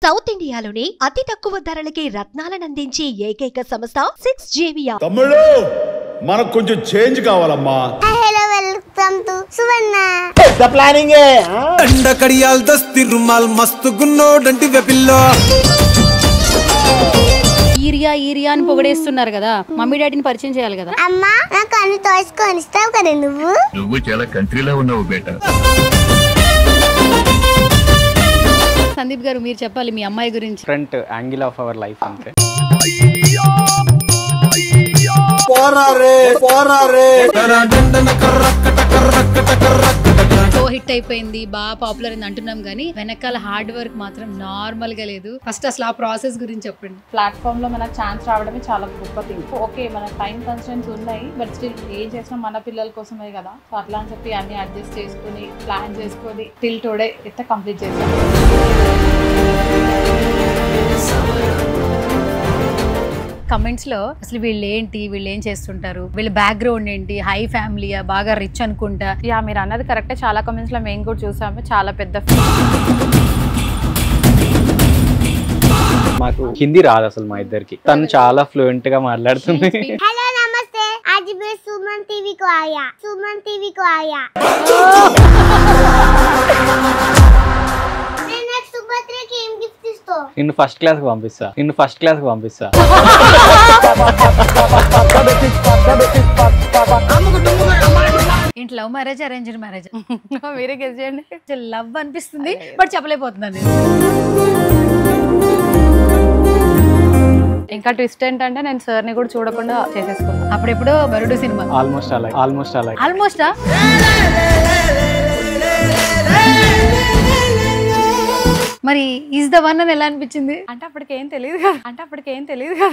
South ఇండియాలోనే అతి తక్కువ ధరలకి రత్నాలనందించే ఏకైక సంస్థ 6JVR. తమ్ముళ్ళు మనకు కొంచెం చేంజ్ కావాలమ్మా. హలో వెల్కమ్ టు సువర్ణ. పెద్ద ప్లానింగ్ దండ కడియాల్ దస్తి రుమాల్ మస్తు గున్నోడంటి వెపిల్లో. ఈరియా అని పొగడేస్తున్నారు కదా, మమ్మీ డాడీని పరిచయం చేయాలి కదా. అమ్మా నాకు అన్ని టాయ్స్ కొనిస్తావు కదా నువ్వు చాలా కంట్రీలో ఉన్నావు బేటా. సందీప్ గారు మీరు చెప్పాలి మీ అమ్మాయి గురించి. Front angle of our life అంతే. షో హిట్ అయిపోయింది, బాగా పాపులర్ అయింది అంటున్నాం కానీ వెనకాల హార్డ్ వర్క్ మాత్రం నార్మల్ గా లేదు. ఫస్ట్ అసలు ఆ ప్రాసెస్ గురించి చెప్పండి. ప్లాట్ఫామ్ లో మనకు ఛాన్స్ రావడమే చాలా గొప్ప థింగ్. ఓకే మన టైం కన్స్టెంట్స్ ఉన్నాయి, బట్ స్టిల్ ఏం చేసినా మన పిల్లల కోసమే కదా. సో అట్లా అని చెప్పి అన్ని అడ్జస్ట్ చేసుకుని ప్లాన్ చేసుకొని టిల్ టుడే అయితే కంప్లీట్ చేసాం. కమెంట్స్ లో అసలు వీళ్ళు ఏం చేస్తుంటారు, వీళ్ళ బ్యాక్గ్రౌండ్ ఏంటి, హై ఫ్యామిలీయా, బాగా రిచ్ అనుకుంటా. యా మీరు అన్నది కరెక్టే, చాలా కమెంట్స్ లో మేము కూడా చూసాము. చాలా పెద్ద మాకు హిందీ రాదు అసలు మా ఇద్దరికి, తను చాలా ఫ్లూయెంట్ గా మాట్లాడుతుంది. हेलो नमस्ते, आज मैं सुमन टीवी को आया. मैं नेक्स्ट सुभद्रा की एम गिफ्ट इस्तो. నిన్ను ఫస్ట్ క్లాస్ కి పంపిస్తా. ఏంటి లవ్ మ్యారేజ్, అరేంజ్డ్ మ్యారేజ్? మీరే గెస్ చేయండి. లవ్ అనిపిస్తుంది బట్ చెప్పలేకపోతున్నాను. ఇంకా ట్విస్ట్ ఏంటంటే నేను సార్ ని కూడా చూడకుండా చేసేసుకున్నాను. అప్పుడెప్పుడో బరుడు సినిమా. ఆల్మోస్ట్ మరి ఈజ్ ద వన్ అని ఎలా అనిపించింది? అంటే అప్పటికేం తెలియదు కదా.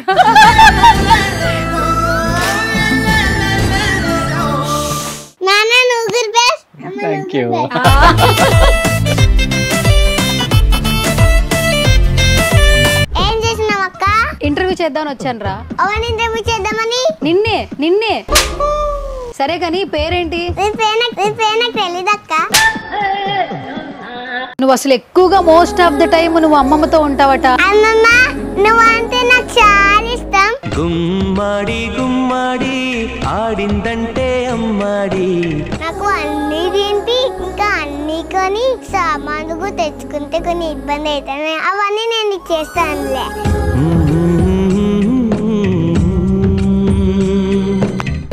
నానా నువ్వు గుడ్ బెస్ట్. Thank you. ఏం చేసినావు అక్క? ఇంటర్వ్యూ చేద్దామని వచ్చాను రా. అవన్నీ ఇంటర్వ్యూ చేద్దామని. నిన్నే సరే కానీ పేరేంటి? నీ పేరు నాకు తెలీదక్క. నువ్వు అసలు ఎక్కువగా మోస్ట్ ఆఫ్ ద టైం నువ్వు అమ్మమ్మతో ఉంటావట. అమ్మమ్మ నువ్వు అంటే నాకు చాలా ఇష్టం. గుమ్మాడి ఆడిందంటే అమ్మాడి. నాకు అన్ని తింటి ఇంకా అన్ని కొని సామాన్లు తెచ్చుకుంటే కొన్ని ఇబ్బంది అవుతాయి, అవన్నీ నేను నీకు చేస్తానులే.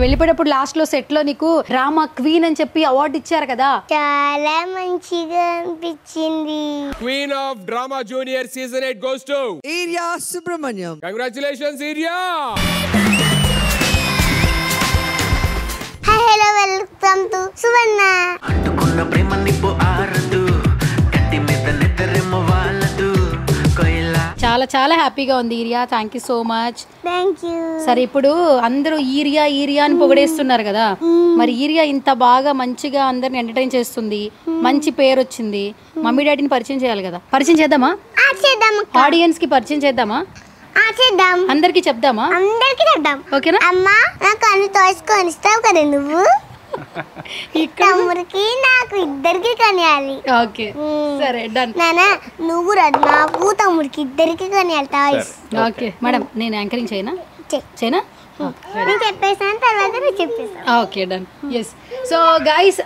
వెళ్ళిపోయేటప్పుడు లాస్ట్ లో సెట్ లో నీకు డ్రామా క్వీన్ అని చెప్పి అవార్డు ఇచ్చారు కదా, చాలా మంచిగా అనిపించింది. Queen of Drama Junior Season 8 goes to Irya Subrahmanyam. Congratulations, Irya! Hello welcome to Suvarna. అంటుకున్న ప్రేమ నిప్పు ఆరదు, కట్టి మీద నిద్రేమో వాళ్ళదు. చాలా చాలా హ్యాపీగా ఉంది urea. Thank you so much. Thank you. సరే ఇప్పుడు అందరూ ఈరియా అని పొగడేస్తున్నారు కదా, మరి ఈరియా ఇంత బాగా మంచిగా అందరిని ఎంటర్టైన్ చేస్తుంది, మంచి పేరు వచ్చింది, మమ్మీ డాడీని పరిచయం చేయాలి కదా. పరిచయం చేద్దామా? ఆడియన్స్ కి పరిచయం చేద్దామా? అందరికి చెప్దామా? ఓకేనా? అమ్మా నాకు అన్ని టాయ్స్ కొనిస్తావు కదా నువ్వు. తమ్ముడికి నాకు ఇద్దరికి కొనియాలి. ఓకే సరే డన్. నానా నువ్వు నాకు తమ్ముడికి ఇద్దరికి కొనియాలి టాయ్స్. ఓకే మేడం నేను యాంకరింగ్ చేయనా? నేను చెప్పేసాను, తర్వాత నువ్వు చెప్పేసాను. Okay done. Yes. So guys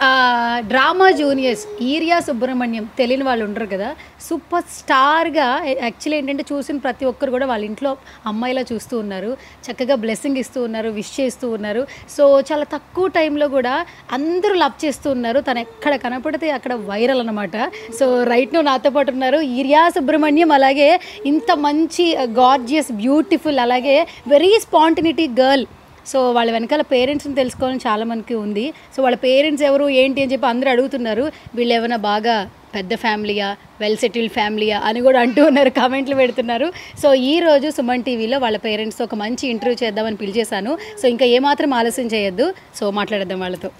drama juniors ఈరియా సుబ్రహ్మణ్యం తెలియని వాళ్ళు ఉండరు కదా, సూపర్ స్టార్గా యాక్చువల్లీ ఏంటంటే చూసిన ప్రతి ఒక్కరు కూడా వాళ్ళ ఇంట్లో అమ్మాయిలా చూస్తూ ఉన్నారు, చక్కగా బ్లెస్సింగ్ ఇస్తూ ఉన్నారు, విష్ చేస్తూ ఉన్నారు. సో చాలా తక్కువ టైంలో కూడా అందరూ లవ్ చేస్తూ ఉన్నారు. తను ఎక్కడ కనపడితే అక్కడ వైరల్ అనమాట. సో రైట్ నువ్వు నాతో పాటు ఉన్నారు ఈరియా సుబ్రహ్మణ్యం, అలాగే ఇంత మంచి గార్జియస్ బ్యూటిఫుల్ అలాగే వెరీ స్పాంటినిటీ గర్ల్. సో వాళ్ళ వెనకాల పేరెంట్స్ని తెలుసుకోవాలని చాలా మనకి ఉంది. సో వాళ్ళ పేరెంట్స్ ఎవరు ఏంటి అని చెప్పి అందరూ అడుగుతున్నారు. వీళ్ళు ఏమైనా బాగా పెద్ద ఫ్యామిలీయా, వెల్ సెటిల్డ్ ఫ్యామిలీయా అని కూడా అంటూ ఉన్నారు, కామెంట్లు పెడుతున్నారు. సో ఈ రోజు సుమన్ టీవీలో వాళ్ళ పేరెంట్స్తో ఒక మంచి ఇంటర్వ్యూ చేద్దామని పిలిచేశాను. సో ఇంకా ఏమాత్రం ఆలస్యం చేయొద్దు, సో మాట్లాడేద్దాం వాళ్ళతో.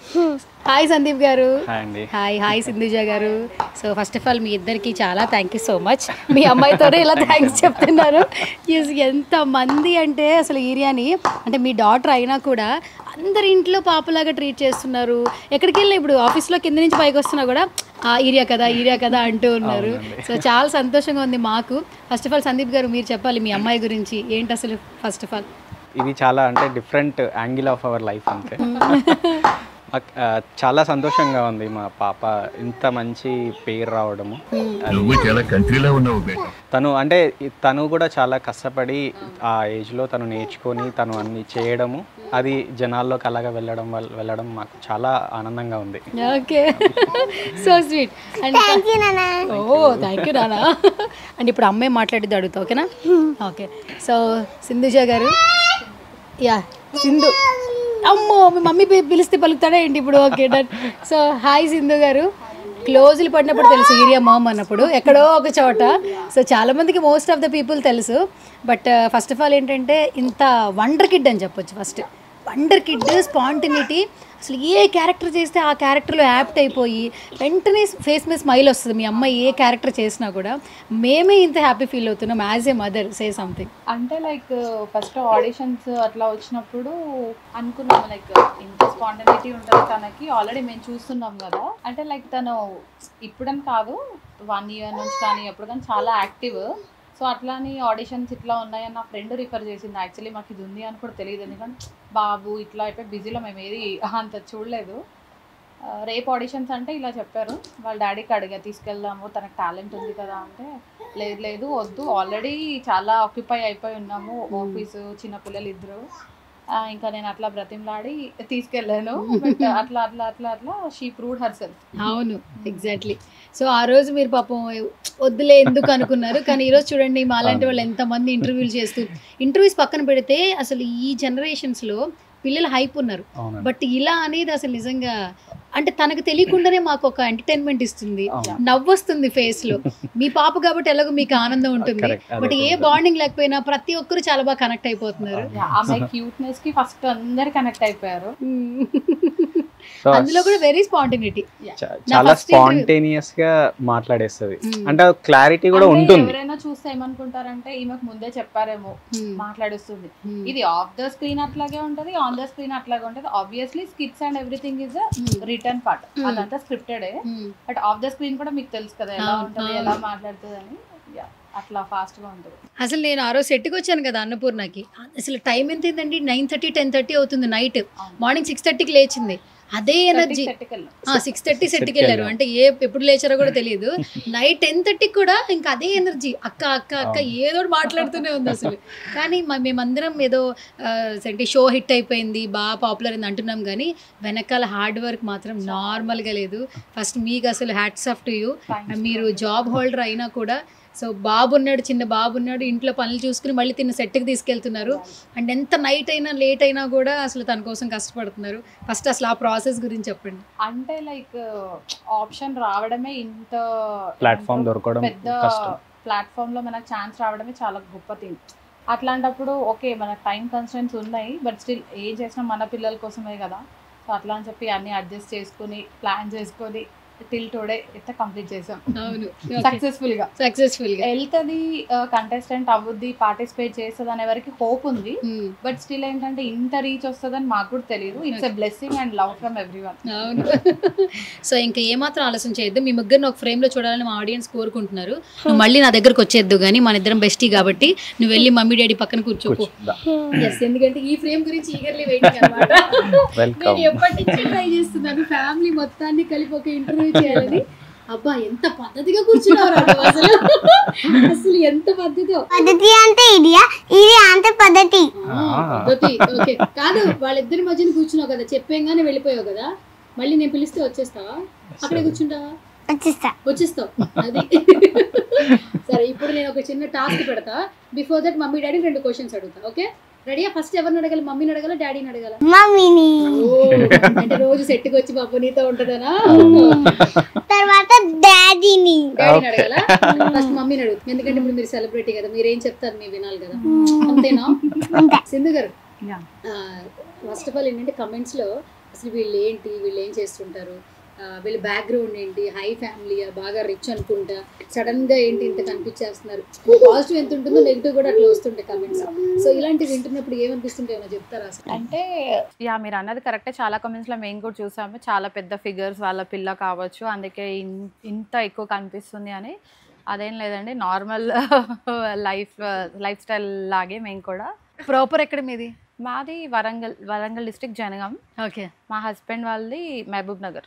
హాయ్ సందీప్ గారు. హాయ్ సింధుజ గారు. సో ఫస్ట్ ఆఫ్ ఆల్ మీ ఇద్దరికి చాలా థ్యాంక్ యూ సో మచ్. మీ అమ్మాయితోనే ఇలా థ్యాంక్స్ చెప్తున్నారు. ఎంత మంది అంటే అసలు ఈరియాని అంటే మీ డాటర్ అయినా కూడా అందరి ఇంట్లో పాపలాగా ట్రీట్ చేస్తున్నారు. ఎక్కడికి వెళ్ళినా ఇప్పుడు ఆఫీస్లో కింద నుంచి పైకి వస్తున్నా కూడా ఈరియా కదా అంటూ ఉన్నారు. సో చాలా సంతోషంగా ఉంది మాకు. ఫస్ట్ ఆఫ్ ఆల్ సందీప్ గారు మీరు చెప్పాలి మీ అమ్మాయి గురించి ఏంటి అసలు. ఫస్ట్ ఆఫ్ ఆల్ ఇది చాలా అంటే different angle of our life అంతే. చాలా సంతోషంగా ఉంది మా పాప ఇంత మంచి పేరు రావడము. తను కూడా చాలా కష్టపడి ఆ ఏజ్లో తను నేర్చుకొని తను అన్ని చేయడము, అది జనాల్లోకి అలాగా వెళ్ళడం మాకు చాలా ఆనందంగా ఉంది. Okay, so sweet. And thank you నానా. అండ్ ఇప్పుడు అమ్మాయి మాట్లాడిద్ది అడుగుతా, ఓకేనా? ఓకే, సో సింధుజ గారు. యా సింధు, అమ్మో మీ మమ్మీ పిలిస్తే పలుకుతాడా ఏంటి ఇప్పుడు? Okay done. So hi Sindhu గారు. క్లోజులు పడినప్పుడు తెలుసు ఈరియా మామ్ అన్నప్పుడు ఎక్కడో ఒక చోట. సో చాలామందికి మోస్ట్ ఆఫ్ ద పీపుల్ తెలుసు. బట్ ఫస్ట్ ఆఫ్ ఆల్ ఏంటంటే ఇంత వండర్ కిడ్ అని చెప్పొచ్చు. First wonder kid, spontaneity. అసలు ఏ క్యారెక్టర్ చేస్తే ఆ క్యారెక్టర్లో యాప్ట్ అయిపోయి వెంటనే ఫేస్ మీద స్మైల్ వస్తుంది. మీ అమ్మాయి ఏ క్యారెక్టర్ చేసినా కూడా మేమే ఇంత హ్యాపీ ఫీల్ అవుతున్నాం as a mother. Say something. అంటే లైక్ ఫస్ట్ ఆడిషన్స్ అట్లా వచ్చినప్పుడు అనుకున్నాము లైక్ ఇంత స్పాంటనిటీ ఉంటుంది తనకి, ఆల్రెడీ మేము చూస్తున్నాం కదా. అంటే లైక్ తను ఇప్పుడని కాదు 1 year నుంచి కానీ ఎప్పుడు కానీ చాలా యాక్టివ్. సో అట్లాని ఆడిషన్స్ ఇట్లా ఉన్నాయని నా ఫ్రెండ్ రిఫర్ చేసింది. యాక్చువల్లీ మాకు ఇది ఉంది అని కూడా తెలియదు, ఎందుకంటే బాబు ఇట్లా అయిపోయి బిజీలో మేము ఏది అంత చూడలేదు. రేపు ఆడిషన్స్ అంటే ఇలా చెప్పారు. వాళ్ళ డాడీకి అడిగా తీసుకెళ్దాము, తనకు టాలెంట్ ఉంది కదా అంటే లేదు వద్దు, ఆల్రెడీ చాలా ఆక్యుపై అయిపోయి ఉన్నాము, ఆఫీసు చిన్నపిల్లలు ఇద్దరు. ఇంకా నేను అట్లా బ్రతిమలాడి తీసుకెళ్ళాను. బట్ అట్లా షీ ప్రూవ్డ్ హర్ సెల్ఫ్. అవును, ఎగ్జాక్ట్లీ. సో ఆ రోజు మీరు పాపం వద్దులే ఎందుకు అనుకున్నారు, కానీ ఈరోజు చూడండి మాలాంటి వాళ్ళు ఎంతమంది ఇంటర్వ్యూస్ పక్కన పెడితే అసలు ఈ జనరేషన్స్లో పిల్లలు హైప్ ఉన్నారు. బట్ ఇలా అనేది అసలు నిజంగా అంటే తనకు తెలియకుండానే మాకు ఒక ఎంటర్టైన్మెంట్ ఇస్తుంది, నవ్వొస్తుంది ఫేస్ లో. మీ పాప కాబట్టి ఎలాగో మీకు ఆనందం ఉంటుంది. బట్ ఏ బాండింగ్ లేకపోయినా ప్రతి ఒక్కరు చాలా బాగా కనెక్ట్ అయిపోతున్నారు. క్యూట్నెస్ కి ఫస్ట్ అందరు కనెక్ట్ అయిపోయారు. అందులో కూడా వెరీ స్పాంటేనిటీ, చాలా స్పాంటేనియస్ గా మాట్లాడేస్తుంది. అంటే క్లారిటీ కూడా ఉంటుంది. ఎవరైనా చూస్తే ఏమనుకుంటారంటే ఈమెకు ముందే చెప్పారేమో మాట్లాడేస్తుంది. ఇది ఆఫ్ ద స్క్రీన్ అట్లాగే ఉంటది, ఆన్ ద స్క్రీన్ అట్లాగే ఉంటది. Obviously skits and everything is written part, అదంతా scripted. But off the screen కూడా మీకు తెలుసు కదా ఎలా ఉంటది, ఎలా మాట్లాడుతుంది అని. అట్లా ఫాస్ట్ గా ఉంటుంది. అసలు నేను ఆ రోజు సెట్కి వచ్చాను కదా అన్నపూర్ణకి, అసలు టైం ఎంత ఏంటండి 9:30 10:30 అవుతుంది నైట్. మార్నింగ్ 6:30కి లేచింది. అదే ఎనర్జీ 6:30 సెట్కి వెళ్ళారు. అంటే ఎప్పుడు లేచారో కూడా తెలియదు. నైట్ 10:30 కూడా ఇంకా అదే ఎనర్జీ, అక్క ఏదో మాట్లాడుతూనే ఉంది అసలు. కానీ మేమందరం ఏదో అంటే షో హిట్ అయిపోయింది, బాగా పాపులర్ అయింది అంటున్నాం, కానీ వెనకాల హార్డ్ వర్క్ మాత్రం నార్మల్గా లేదు. ఫస్ట్ మీకు అసలు హ్యాట్స్ ఆఫ్ టు యూ. మీరు జాబ్ హోల్డర్ అయినా కూడా సో చిన్న బాబు ఉన్నాడు, ఇంట్లో పనులు చూసుకుని మళ్ళీ తిన్న సెట్కి తీసుకెళ్తున్నారు. అండ్ ఎంత నైట్ అయినా లేట్ అయినా కూడా అసలు తన కోసం కష్టపడుతున్నారు. ఫస్ట్ అసలు ఆ ప్రాసెస్ గురించి చెప్పండి. అంటే లైక్ ఆప్షన్ రావడమే, ఇంత ప్లాట్ఫామ్ దొరకడం, పెద్ద ప్లాట్ఫామ్ లో మనకు ఛాన్స్ రావడమే చాలా గొప్ప థింగ్. అట్లాంటప్పుడు ఓకే మనకు టైం కన్స్టెంట్స్ ఉన్నాయి, బట్ స్టిల్ ఏం చేసినా మన పిల్లల కోసమే కదా. సో అట్లా అని చెప్పి అన్ని అడ్జస్ట్ చేసుకుని ప్లాన్ చేసుకొని టిల్ టుడే అయితే కంప్లీట్ చేసాం. అవును, సక్సెస్ఫుల్ గా వెళ్తుంది, కంటెస్టెంట్ అవ్వుద్ది, పార్టిసిపేట్ చేస్తుంది అనే వరకు హోప్ ఉంది. బట్ స్టిల్ ఏంటంటే ఇంత రీచ్ వస్తుందని మాకు కూడా తెలియదు. It's a blessing and love from everyone. అవును. సో ఇంకా ఏమాత్రం ఆలస్యం చేయొద్దు, మీ ముగ్గురిని ఒక ఫ్రేమ్ లో చూడాలని మా ఆడియన్స్ కోరుకుంటున్నారు. నువ్వు మళ్ళీ నా దగ్గరకు వచ్చేద్దు, కానీ మన ఇద్దరం బెస్టీ కాబట్టి నువ్వు వెళ్ళి మమ్మీ డాడీ పక్కన కూర్చోపు. ఎందుకంటే ఈ ఫ్రేమ్ గురించి ఈగర్లీ వెయిటింగ్ అన్నమాట. నేను ఎప్పటి నుంచి ట్రై చేస్తున్నాను ఫ్యామిలీ మొత్తాన్ని కలిపి ఒక ఇంటర్వ్యూ చేయాలని. అబ్బా ఎంత పద్ధతిగా కూర్చున్నారు అసలు ఎంత పద్ధతి అంటే ఇది అంటే పద్ధతి. ఓకే కాదు, వాళ్ళిద్దరి మధ్యన కూర్చున్నావు కదా, చెప్పేగానే వెళ్ళిపోయావు కదా, మళ్ళీ నేను పిలిస్తే వచ్చేస్తావా? అక్కడే కూర్చుంటావా? వచ్చేస్తావు. అది సరే, ఇప్పుడు నేను ఒక చిన్న టాస్క్ పెడతా. Before that mummy daddy 2 questions అడుగుతా. ఓకే రెడీయా? ఫస్ట్ ఎవరిని అడగాలి? మమ్మీని అడగాల, డాడీని అడగాల? మమ్మీని. అంటే రోజు సెట్కి వచ్చి బాబు నీతో ఉంటదనా? తర్వాత డాడీని అడగాల. ఫస్ట్ మమ్మీని అడుగు, ఎందుకంటే ఇప్పుడు మీరు సెలబ్రిటీ కదా, మీరేం చెప్తారు మీరు వినాలి కదా, అంతేనా? సింధు గారు, ఫస్ట్ ఆఫ్ ఆల్ ఏంటంటే కమెంట్స్ లో అసలు వీళ్ళు ఏం చేస్తుంటారు, వీళ్ళ బ్యాక్గ్రౌండ్ ఏంటి, హై ఫ్యామిలీ, బాగా రిచ్ అనుకుంటా, సడన్ గా ఏంటి ఇంత కనిపించేస్తున్నారు, పాజిటివ్ ఎంత ఉంటుందో నెగిటివ్ కూడా అట్లా వస్తుంటాయి కమెంట్స్. సో ఇలాంటివి వింటున్నప్పుడు ఏమనిపిస్తుంటే ఏమైనా చెప్తారా అసలు? అంటే యా మీరు అన్నది కరెక్టే, చాలా కమెంట్స్లో మేము కూడా చూసాము, చాలా పెద్ద ఫిగర్స్ వాళ్ళ పిల్ల కావచ్చు అందుకే ఇంత ఎక్కువ కనిపిస్తుంది అని. అదేం లేదండి, నార్మల్ లైఫ్ స్టైల్ లాగే మేము కూడా. ప్రాపర్ ఎక్కడ మీది? మాది వరంగల్ డిస్ట్రిక్ట్ జనగాం. ఓకే. మా హస్బెండ్ వాళ్ళది మహబూబ్ నగర్.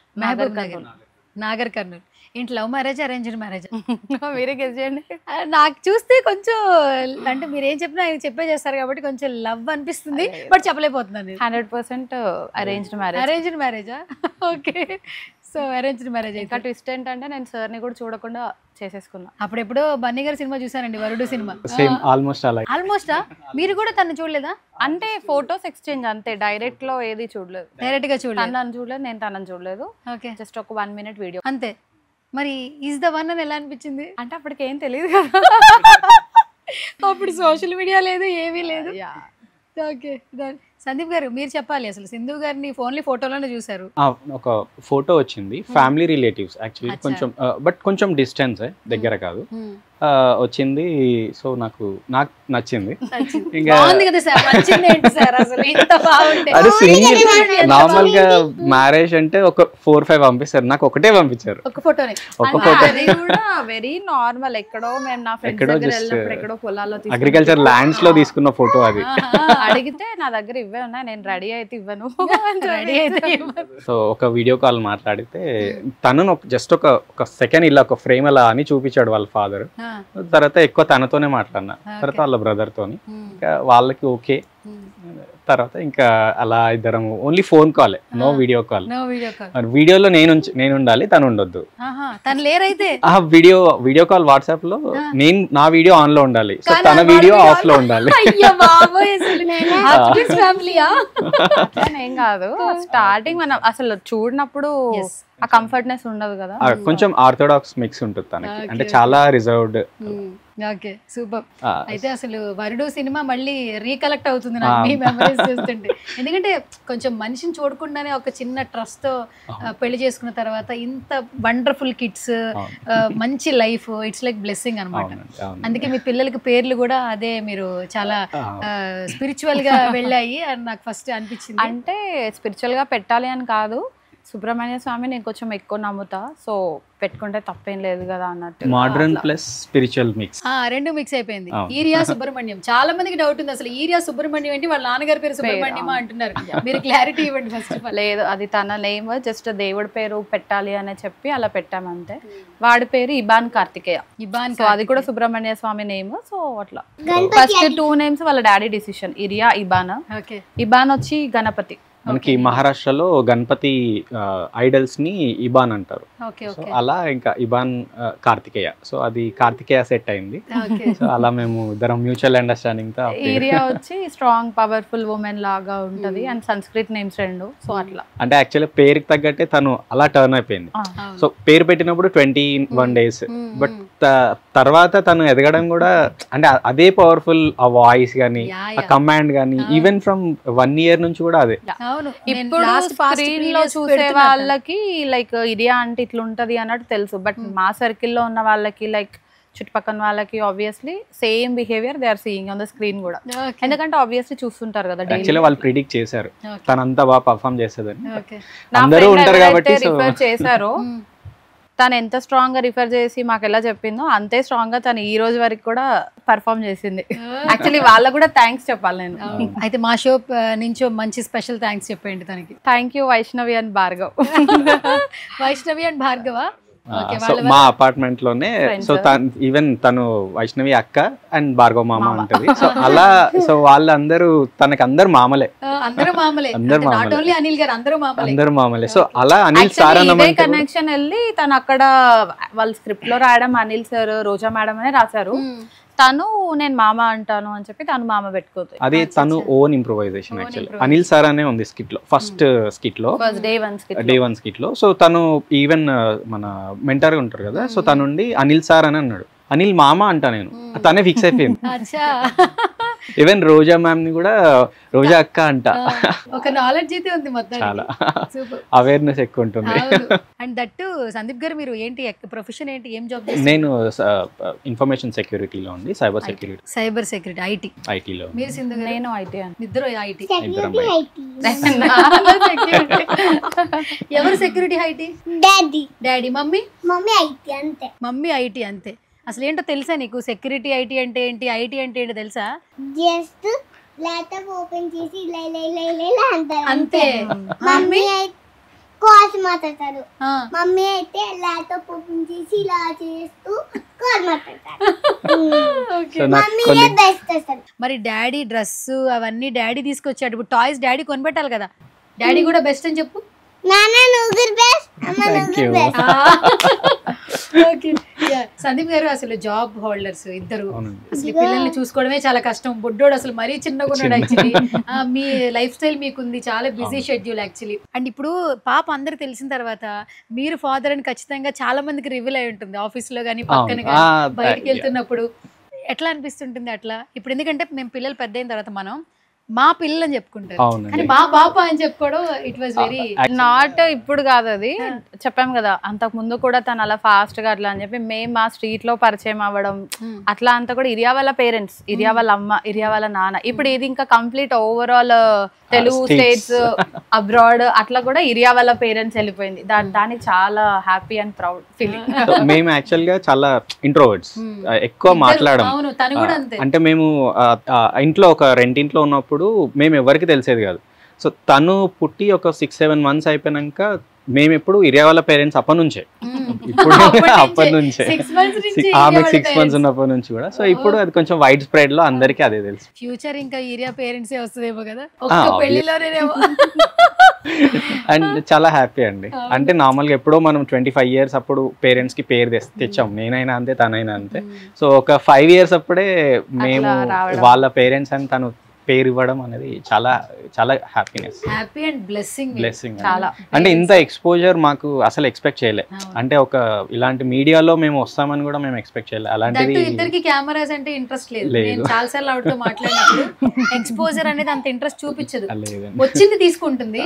నాగర్ కర్నూల్. ఏంటి లవ్ మ్యారేజ్, అరేంజ్డ్ మ్యారేజ్? మీరే గెస్ చేయండి. నాకు చూస్తే కొంచెం అంటే మీరు ఏం చెప్పినా ఆయన చెప్పే చేస్తారు కాబట్టి కొంచెం లవ్ అనిపిస్తుంది, బట్ చెప్పలేకపోతున్నాను. 100% అరేంజ్డ్ మ్యారేజ్. అరేంజ్డ్ మ్యారేజా? ఓకే. So arranged marriage. ఇంకా ట్విస్ట్ ఏంటంటే నేను సార్ని కూడా చూడకుండా చేసేసుకున్నా. అప్పుడెప్పుడో బన్నీ గారి సినిమా చూసానండి, వరుడు సినిమా. సేమ్ ఆల్మోస్ట్ అలా. ఆల్మోస్టా? మీరు కూడా తను చూడలేదా? అంటే ఫోటోస్ ఎక్స్చేంజ్ అంతే, డైరెక్ట్ లో ఏది చూడలేదు. డైరెక్ట్ గా చూడలేదు. తనని చూడలేదు, నేను తనని చూడలేదు. ఓకే. జస్ట్ ఒక 1 minute వీడియో అంతే. మరి ఈజ్ ద వన్ అని ఎలా అనిపించింది? అంటే అప్పటికి ఏం తెలియదు కదా, అప్పుడు సోషల్ మీడియా లేదు, ఏమీ లేదు. ఓకే. సందీప్ గారు మీరు చెప్పాలి, అసలు సింధు గారిని ఓన్లీ ఫోటోలోనే చూసారు. ఒక ఫోటో వచ్చింది, ఫ్యామిలీ రిలేటివ్స్ యాక్చువల్లీ, కొంచెం బట్ కొంచెం డిస్టెన్స్, దగ్గర కాదు, వచ్చింది. సో నాకు నచ్చింది. నార్మల్ గా మ్యారేజ్ అంటే ఒక 4-5 పంపిస్తారు, నాకు ఒకటే పంపించారు. ఒక ఫోటోనే. ఒక ఫోటో కూడా వెరీ నార్మల్, ఎక్కడో మేము నా ఫ్రెండ్స్ దగ్గర వెళ్ళినప్పుడు ఎక్కడో పొలాల్లో అగ్రికల్చర్ ల్యాండ్స్ లో తీసుకున్న ఫోటో అది. అడిగితే నా దగ్గర ఇవే ఉన్నాయి, నేను రెడీ అయితే ఇవ్వను. సో ఒక వీడియో కాల్ మాట్లాడితే తను జస్ట్ ఒక సెకండ్ ఇలా ఒక ఫ్రేమ్ అలా అని చూపించాడు వాళ్ళ ఫాదర్. తర్వాత ఎక్కువ తనతోనే మాట్లాడినా, తర్వాత వాళ్ళ బ్రదర్ తోని, ఇంకా వాళ్ళకి ఓకే. తర్వాత ఇంకా అలా ఇద్దరం only phone call, no video call. వీడియోలో నేను ఉండాలి, తను ఉండొద్దు. ఆ వీడియో కాల్ వాట్సాప్ లో నా వీడియో ఆన్ లో ఉండాలి, సో తన వీడియో ఆఫ్ లో ఉండాలి. ఏం కాదు, స్టార్టింగ్ మనం అసలు చూడనప్పుడు ఆ కంఫర్ట్నెస్ ఉండదు కదా. కొంచెం ఆర్థోడాక్స్ మిక్స్ ఉంటుంది తనకి, అంటే చాలా రిజర్వ్డ్. Okay, super. అయితే అసలు వరుడు సినిమా మళ్ళీ రీకలెక్ట్ అవుతుంది నాకు మీ మెమరీస్ చూస్తుంటే. ఎందుకంటే కొంచెం మనిషిని చూడకుండానే ఒక చిన్న ట్రస్ట్ తో పెళ్లి చేసుకున్న తర్వాత ఇంత వండర్ఫుల్ కిడ్స్, మంచి లైఫ్, ఇట్స్ లైక్ బ్లెస్సింగ్ అనమాట. అందుకే మీ పిల్లలకి పేర్లు కూడా అదే, మీరు చాలా స్పిరిచువల్ గా వెళ్ళాయి అని నాకు ఫస్ట్ అనిపించింది. అంటే స్పిరిచువల్ గా పెట్టాలి అని కాదు, సుబ్రహ్మణ్య స్వామి నేను కొంచెం ఎక్కువ నమ్ముతా, సో పెట్టుకుంటే తప్పేం లేదు కదా అన్నట్టు. మోడర్న్ ప్లస్ స్పిరిచువల్ మిక్స్, రెండు మిక్స్ అయిపోయింది. ఈరియా సుబ్రహ్మణ్యం, చాలా మందికి డౌట్ ఉంది అసలు ఈరియా సుబ్రహ్మణ్యం ఏంటి, వాళ్ళ నాన్నగారి పేరు సుబ్రహ్మణ్యం అంటున్నారు. మీరు క్లారిటీ ఇవ్వండి ఫస్ట్ ఆఫ్ ఆల్. లేదు, అది తన నేమ్, జస్ట్ దేవుడి పేరు పెట్టాలి అని చెప్పి అలా పెట్టామంతే. వాడి పేరు ఇబాన్ కార్తికేయ. సో అది కూడా సుబ్రహ్మణ్య స్వామి నేమ్. సో అట్లా ఫస్ట్ 2 names వాళ్ళ డాడీ డిసిషన్, ఇరియా, ఇబాన్. ఇబాన్ వచ్చి గణపతి. మనకి మహారాష్ట్రలో గణపతి ఐడల్స్ ని ఇబాన్ అంటారు. సో అలా ఇంకా ఇబాన్ కార్తికేయ, సో అది కార్తికేయ సెట్ అయింది. సో అలా మేము ఇద్దరం మ్యూచువల్ అండర్స్టాండింగ్ తో. ఏరియా వచ్చి స్ట్రాంగ్ పవర్ఫుల్ ఉమెన్ లాగా ఉంటది, అండ్ సంస్కృత్ నేమ్స్ 2. సో అట్లా అంటే యాక్చువల్లీ పేరుకి తగ్గట్టే తను అలా టర్న్ అయిపోయింది. సో పేరు పెట్టినప్పుడు 21 days, బట్ తర్వాత తను ఎదగడం కూడా అంటే అదే పవర్ఫుల్, ఆ వాయిస్ గానీ, ఆ కమాండ్ గానీ, ఈవెన్ ఫ్రమ్ 1 year నుంచి కూడా అదే. ఇప్పుడు స్క్రీన్ లో చూసే వాళ్ళకి లైక్ ఇరియా అంటే ఇట్లా ఉంటది అన్నట్టు తెలుసు, బట్ మా సర్కిల్లో ఉన్న వాళ్ళకి, లైక్ చుట్టుపక్కల వాళ్ళకి obviously same behaviour they are seeing on the screen కూడా. ఎందుకంటే ఆబ్వియస్లీ చూస్తుంటారు కదా. యాక్చువల్లీ వాళ్ళు ప్రిడిక్ట్ చేశారు తనంతా బాగా పర్ఫామ్ చేసేదని, అందరూ ఉంటారు కాబట్టి రిఫర్ చేశారు. తను ఎంత స్ట్రాంగ్ గా రిఫర్ చేసి మాకు ఎలా చెప్పిందో అంతే స్ట్రాంగ్ గా తను ఈ రోజు వరకు కూడా పర్ఫామ్ చేసింది. యాక్చువల్లీ వాళ్ళకు కూడా థ్యాంక్స్ చెప్పాలి నేను. అయితే మా షో నుంచి మంచి స్పెషల్ థ్యాంక్స్ చెప్పండి తనకి. Thank you Vaishnavi and Bhargav. Vaishnavi and Bhargava మా అపార్ట్మెంట్ లోనే. సో ఈవెన్ తను వైష్ణవి అక్క అండ్ భార్గవ మామ ఉంటది. సో అలా సో వాళ్ళందరూ తనకి అందరు మామలే, అందరూ మామలే. సో అలా అనిల్ సార్ అన్న కనెక్షన్ వెళ్ళి తను అక్కడ వాళ్ళ స్క్రిప్ట్ లో రాయడం అనిల్ సార్, రోజా మేడం అనే రాశారు. తను నేను మామ అంటాను అని చెప్పి తను మామ పెట్టుకోవచ్చు. అది తను own improvisation. Actually Anil sir అనే ఉంది స్కిట్ లో, ఫస్ట్ స్కిట్ లో, డే వన్ స్కిట్ లో. సో తను ఈవెన్ మన మెంటర్ గా ఉంటారు కదా, సో తనుండి అనిల్ సార్ అని అన్నాడు. అనిల్ మామ అంటా నేను, తనే ఫిక్స్ అయిపోయింది. ఈవెన్ రోజా మ్యామ్ ని కూడా రోజా అక్క అంట. ఒక నాలెడ్జ్ అయితే ఉంది మొత్తం. చాలా సూపర్ అవేర్నెస్ ఎక్కువ ఉంటుంది. అండ్ దట్టు సందీప్ గారు మీరు ఏంటి ప్రొఫెషన్ ఏంటి, ఏం జాబ్? నేను ఇన్ఫర్మేషన్ సెక్యూరిటీలో ఉంది, సైబర్ సెక్యూరిటీ ఐటీలో. మీరు సింధు గారు? నేను ఐటీ ఇద్దరు ఐటీ. సెక్యూరిటీ ఎవరు security IT? Daddy. Daddy. Mummy? Mummy IT అంతే. మమ్మీ ఐటీ అంతే. అసలు ఏంటో తెలుసా నీకు? సెక్యూరిటీ ఐటీ అంటే ఏంటి, ఐటీ అంటే ఏంటో తెలుసా? జస్ట్ ల్యాప్టాప్ ఓపెన్ చేసి ఇలా ఇలా ఇలా ఇలా ఇలా అంటారు అంతే. మమ్మీ కాల్స్ మాట్లాడతారు. మమ్మీ అయితే ల్యాప్టాప్ ఓపెన్ చేసి ఇలా చేస్తూ కాల్ మాట్లాడతారు. మమ్మీయే బెస్ట్ అసలు. మరి డాడీ డ్రెస్ అవన్నీ డాడీ తీసుకొచ్చాడు. ఇప్పుడు టాయ్స్ డాడీ కొనిపెట్టాలి కదా. డాడీ కూడా బెస్ట్ అని చెప్పు. నాన్న నువ్వు బెస్ట్, అమ్మ నువ్వు బెస్ట్. ఓకే. సందీప్ గారు అసలు జాబ్ హోల్డర్స్ ఇద్దరు. అసలు పిల్లల్ని చూసుకోవడమే చాలా కష్టం. బుడ్డోడు అసలు మరీ చిన్నగా ఉన్నాడు యాక్చువల్లీ. మీ లైఫ్ స్టైల్ మీకుంది, చాలా బిజీ షెడ్యూల్ యాక్చువల్లీ. అండ్ ఇప్పుడు పాప అందరికి తెలిసిన తర్వాత మీరు ఫాదర్ అని ఖచ్చితంగా చాలా మందికి రివీల్ అయి ఉంటుంది, ఆఫీస్ లో కానీ పక్కన కానీ బయటకు వెళ్తున్నప్పుడు. ఎట్లా అనిపిస్తుంటుంది అట్లా? ఇప్పుడు ఎందుకంటే మేము పిల్లలు పెద్ద అయిన తర్వాత మనం మా పిల్లలు అని చెప్పుకుంటారు, కానీ మా పాప అని చెప్పుకోవడం ఇట్ వాజ్ వెరీ నాట్. ఇప్పుడు కాదు, అది చెప్పాం కదా అంతకు ముందు కూడా తను అలా ఫాస్ట్ గా అట్లా అని చెప్పి మేము మా స్ట్రీట్ లో పరిచయం అవ్వడం అట్లా అంతా కూడా ఇరియా వాళ్ళ పేరెంట్స్, ఇరియా వాళ్ళ అమ్మ, ఇరియా వాళ్ళ నాన్న. ఇప్పుడు ఇది ఇంకా complete overall Telugu states abroad అట్లా కూడా ఇరియా వాళ్ళ పేరెంట్స్ వెళ్ళిపోయింది. దానికి చాలా హ్యాపీ అండ్ ప్రౌడ్ ఫీలింగ్. మేము యాక్చువల్ గా చాలా ఇంట్రోవర్ట్స్, ఎక్కువ మాట్లాడడం. అంటే మేము ఇంట్లో ఒక రెంటింట్లో ఉన్నప్పుడు మేము ఎవరికి తెలిసేది కాదు. సో తను పుట్టి ఒక 6-7 months అయిపోయినాక మేము ఎప్పుడు ఇరియా వాళ్ళ పేరెంట్స్ అప్పటి నుంచే, ఇప్పుడు అప్పటి నుంచే ఆమెకు 6 months ఉన్నప్పటి నుంచి కూడా. సో ఇప్పుడు అది కొంచెం వైడ్ స్ప్రెడ్ లో అందరికీ అదే తెలుసు. ఫ్యూచర్ ఇంకా ఇరియా పేరెంట్స్ వస్తుందేమో కదా పెళ్లిలోనేమో. అండ్ చాలా హ్యాపీ అండి. అంటే నార్మల్గా ఎప్పుడో మనం 25 years అప్పుడు పేరెంట్స్ కి పేరు తెచ్చాం, నేనైనా అంతే తనైనా అంతే. సో ఒక 5 years అప్పుడే మేము వాళ్ళ పేరెంట్స్ అని తను పేరు ఇవ్వడం అనేది చాలా చాలా హ్యాపీనెస్, హ్యాపీ అండ్ బ్లెస్సింగ్. చాలా అంటే ఇంత ఎక్స్పోజర్ మాకు అసలు ఎక్స్పెక్ట్ చేయలే. అంటే ఒక ఇలాంటి మీడియాలో మేము వస్తామని కూడా మేము ఎక్స్పెక్ట్ చేయలేదు. అలాంటిది ఇద్దరికి కెమెరాస్ అంటే ఇంట్రెస్ట్ లేదు. నేను చాలా సార్లు ఆవిడతో మాట్లాడినప్పుడు ఎక్స్పోజర్ అనేది అంత ఇంట్రెస్ట్ చూపించదు, వచ్చింది తీసుకుంటుంది,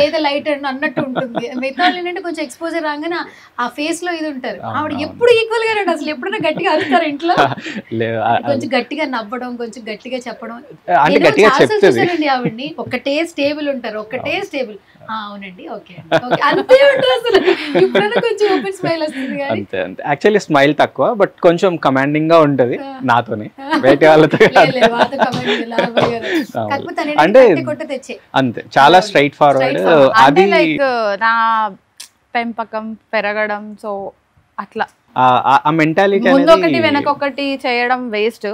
లేదా లైట్ అన్నట్టు ఉంటుంది. మిగతా ఏంటంటే కొంచెం ఎక్స్పోజర్ రాగానే ఆ ఫేస్ లో ఇది ఉంటారు. ఆవిడ ఎప్పుడు ఈక్వల్ గా రండి, అసలు ఎప్పుడైనా గట్టిగా అరుస్తారు ఇంట్లో, కొంచెం గట్టిగా నవ్వడం, కొంచెం గట్టిగా చెప్పడం. చూసానండి ఆవిడ్ని, ఒకటే స్టేబుల్ ఉంటారు, ఒకటే స్టేబుల్. అవునండి, ఓకే అంతే ఉంటారు అసలు. ఇప్పుడైనా కొంచెం ఓపెన్ స్మైల్ వస్తుంది కానీ అంతే అంతే. యాక్చువల్లీ స్మైల్ తక్కువ, బట్ కొంచెం కమాండింగ్ గా ఉంటది నాతోనే, బయట వాళ్ళతో అంటే అంతే. చాలా స్ట్రైట్ ఫార్వర్డ్. అది లైక్ నా పెంపకం పెరగడం, సో అట్లా ఆ మెంటాలిటీ ముందొకటి వెనకొకటి చేయడం వేస్ట్.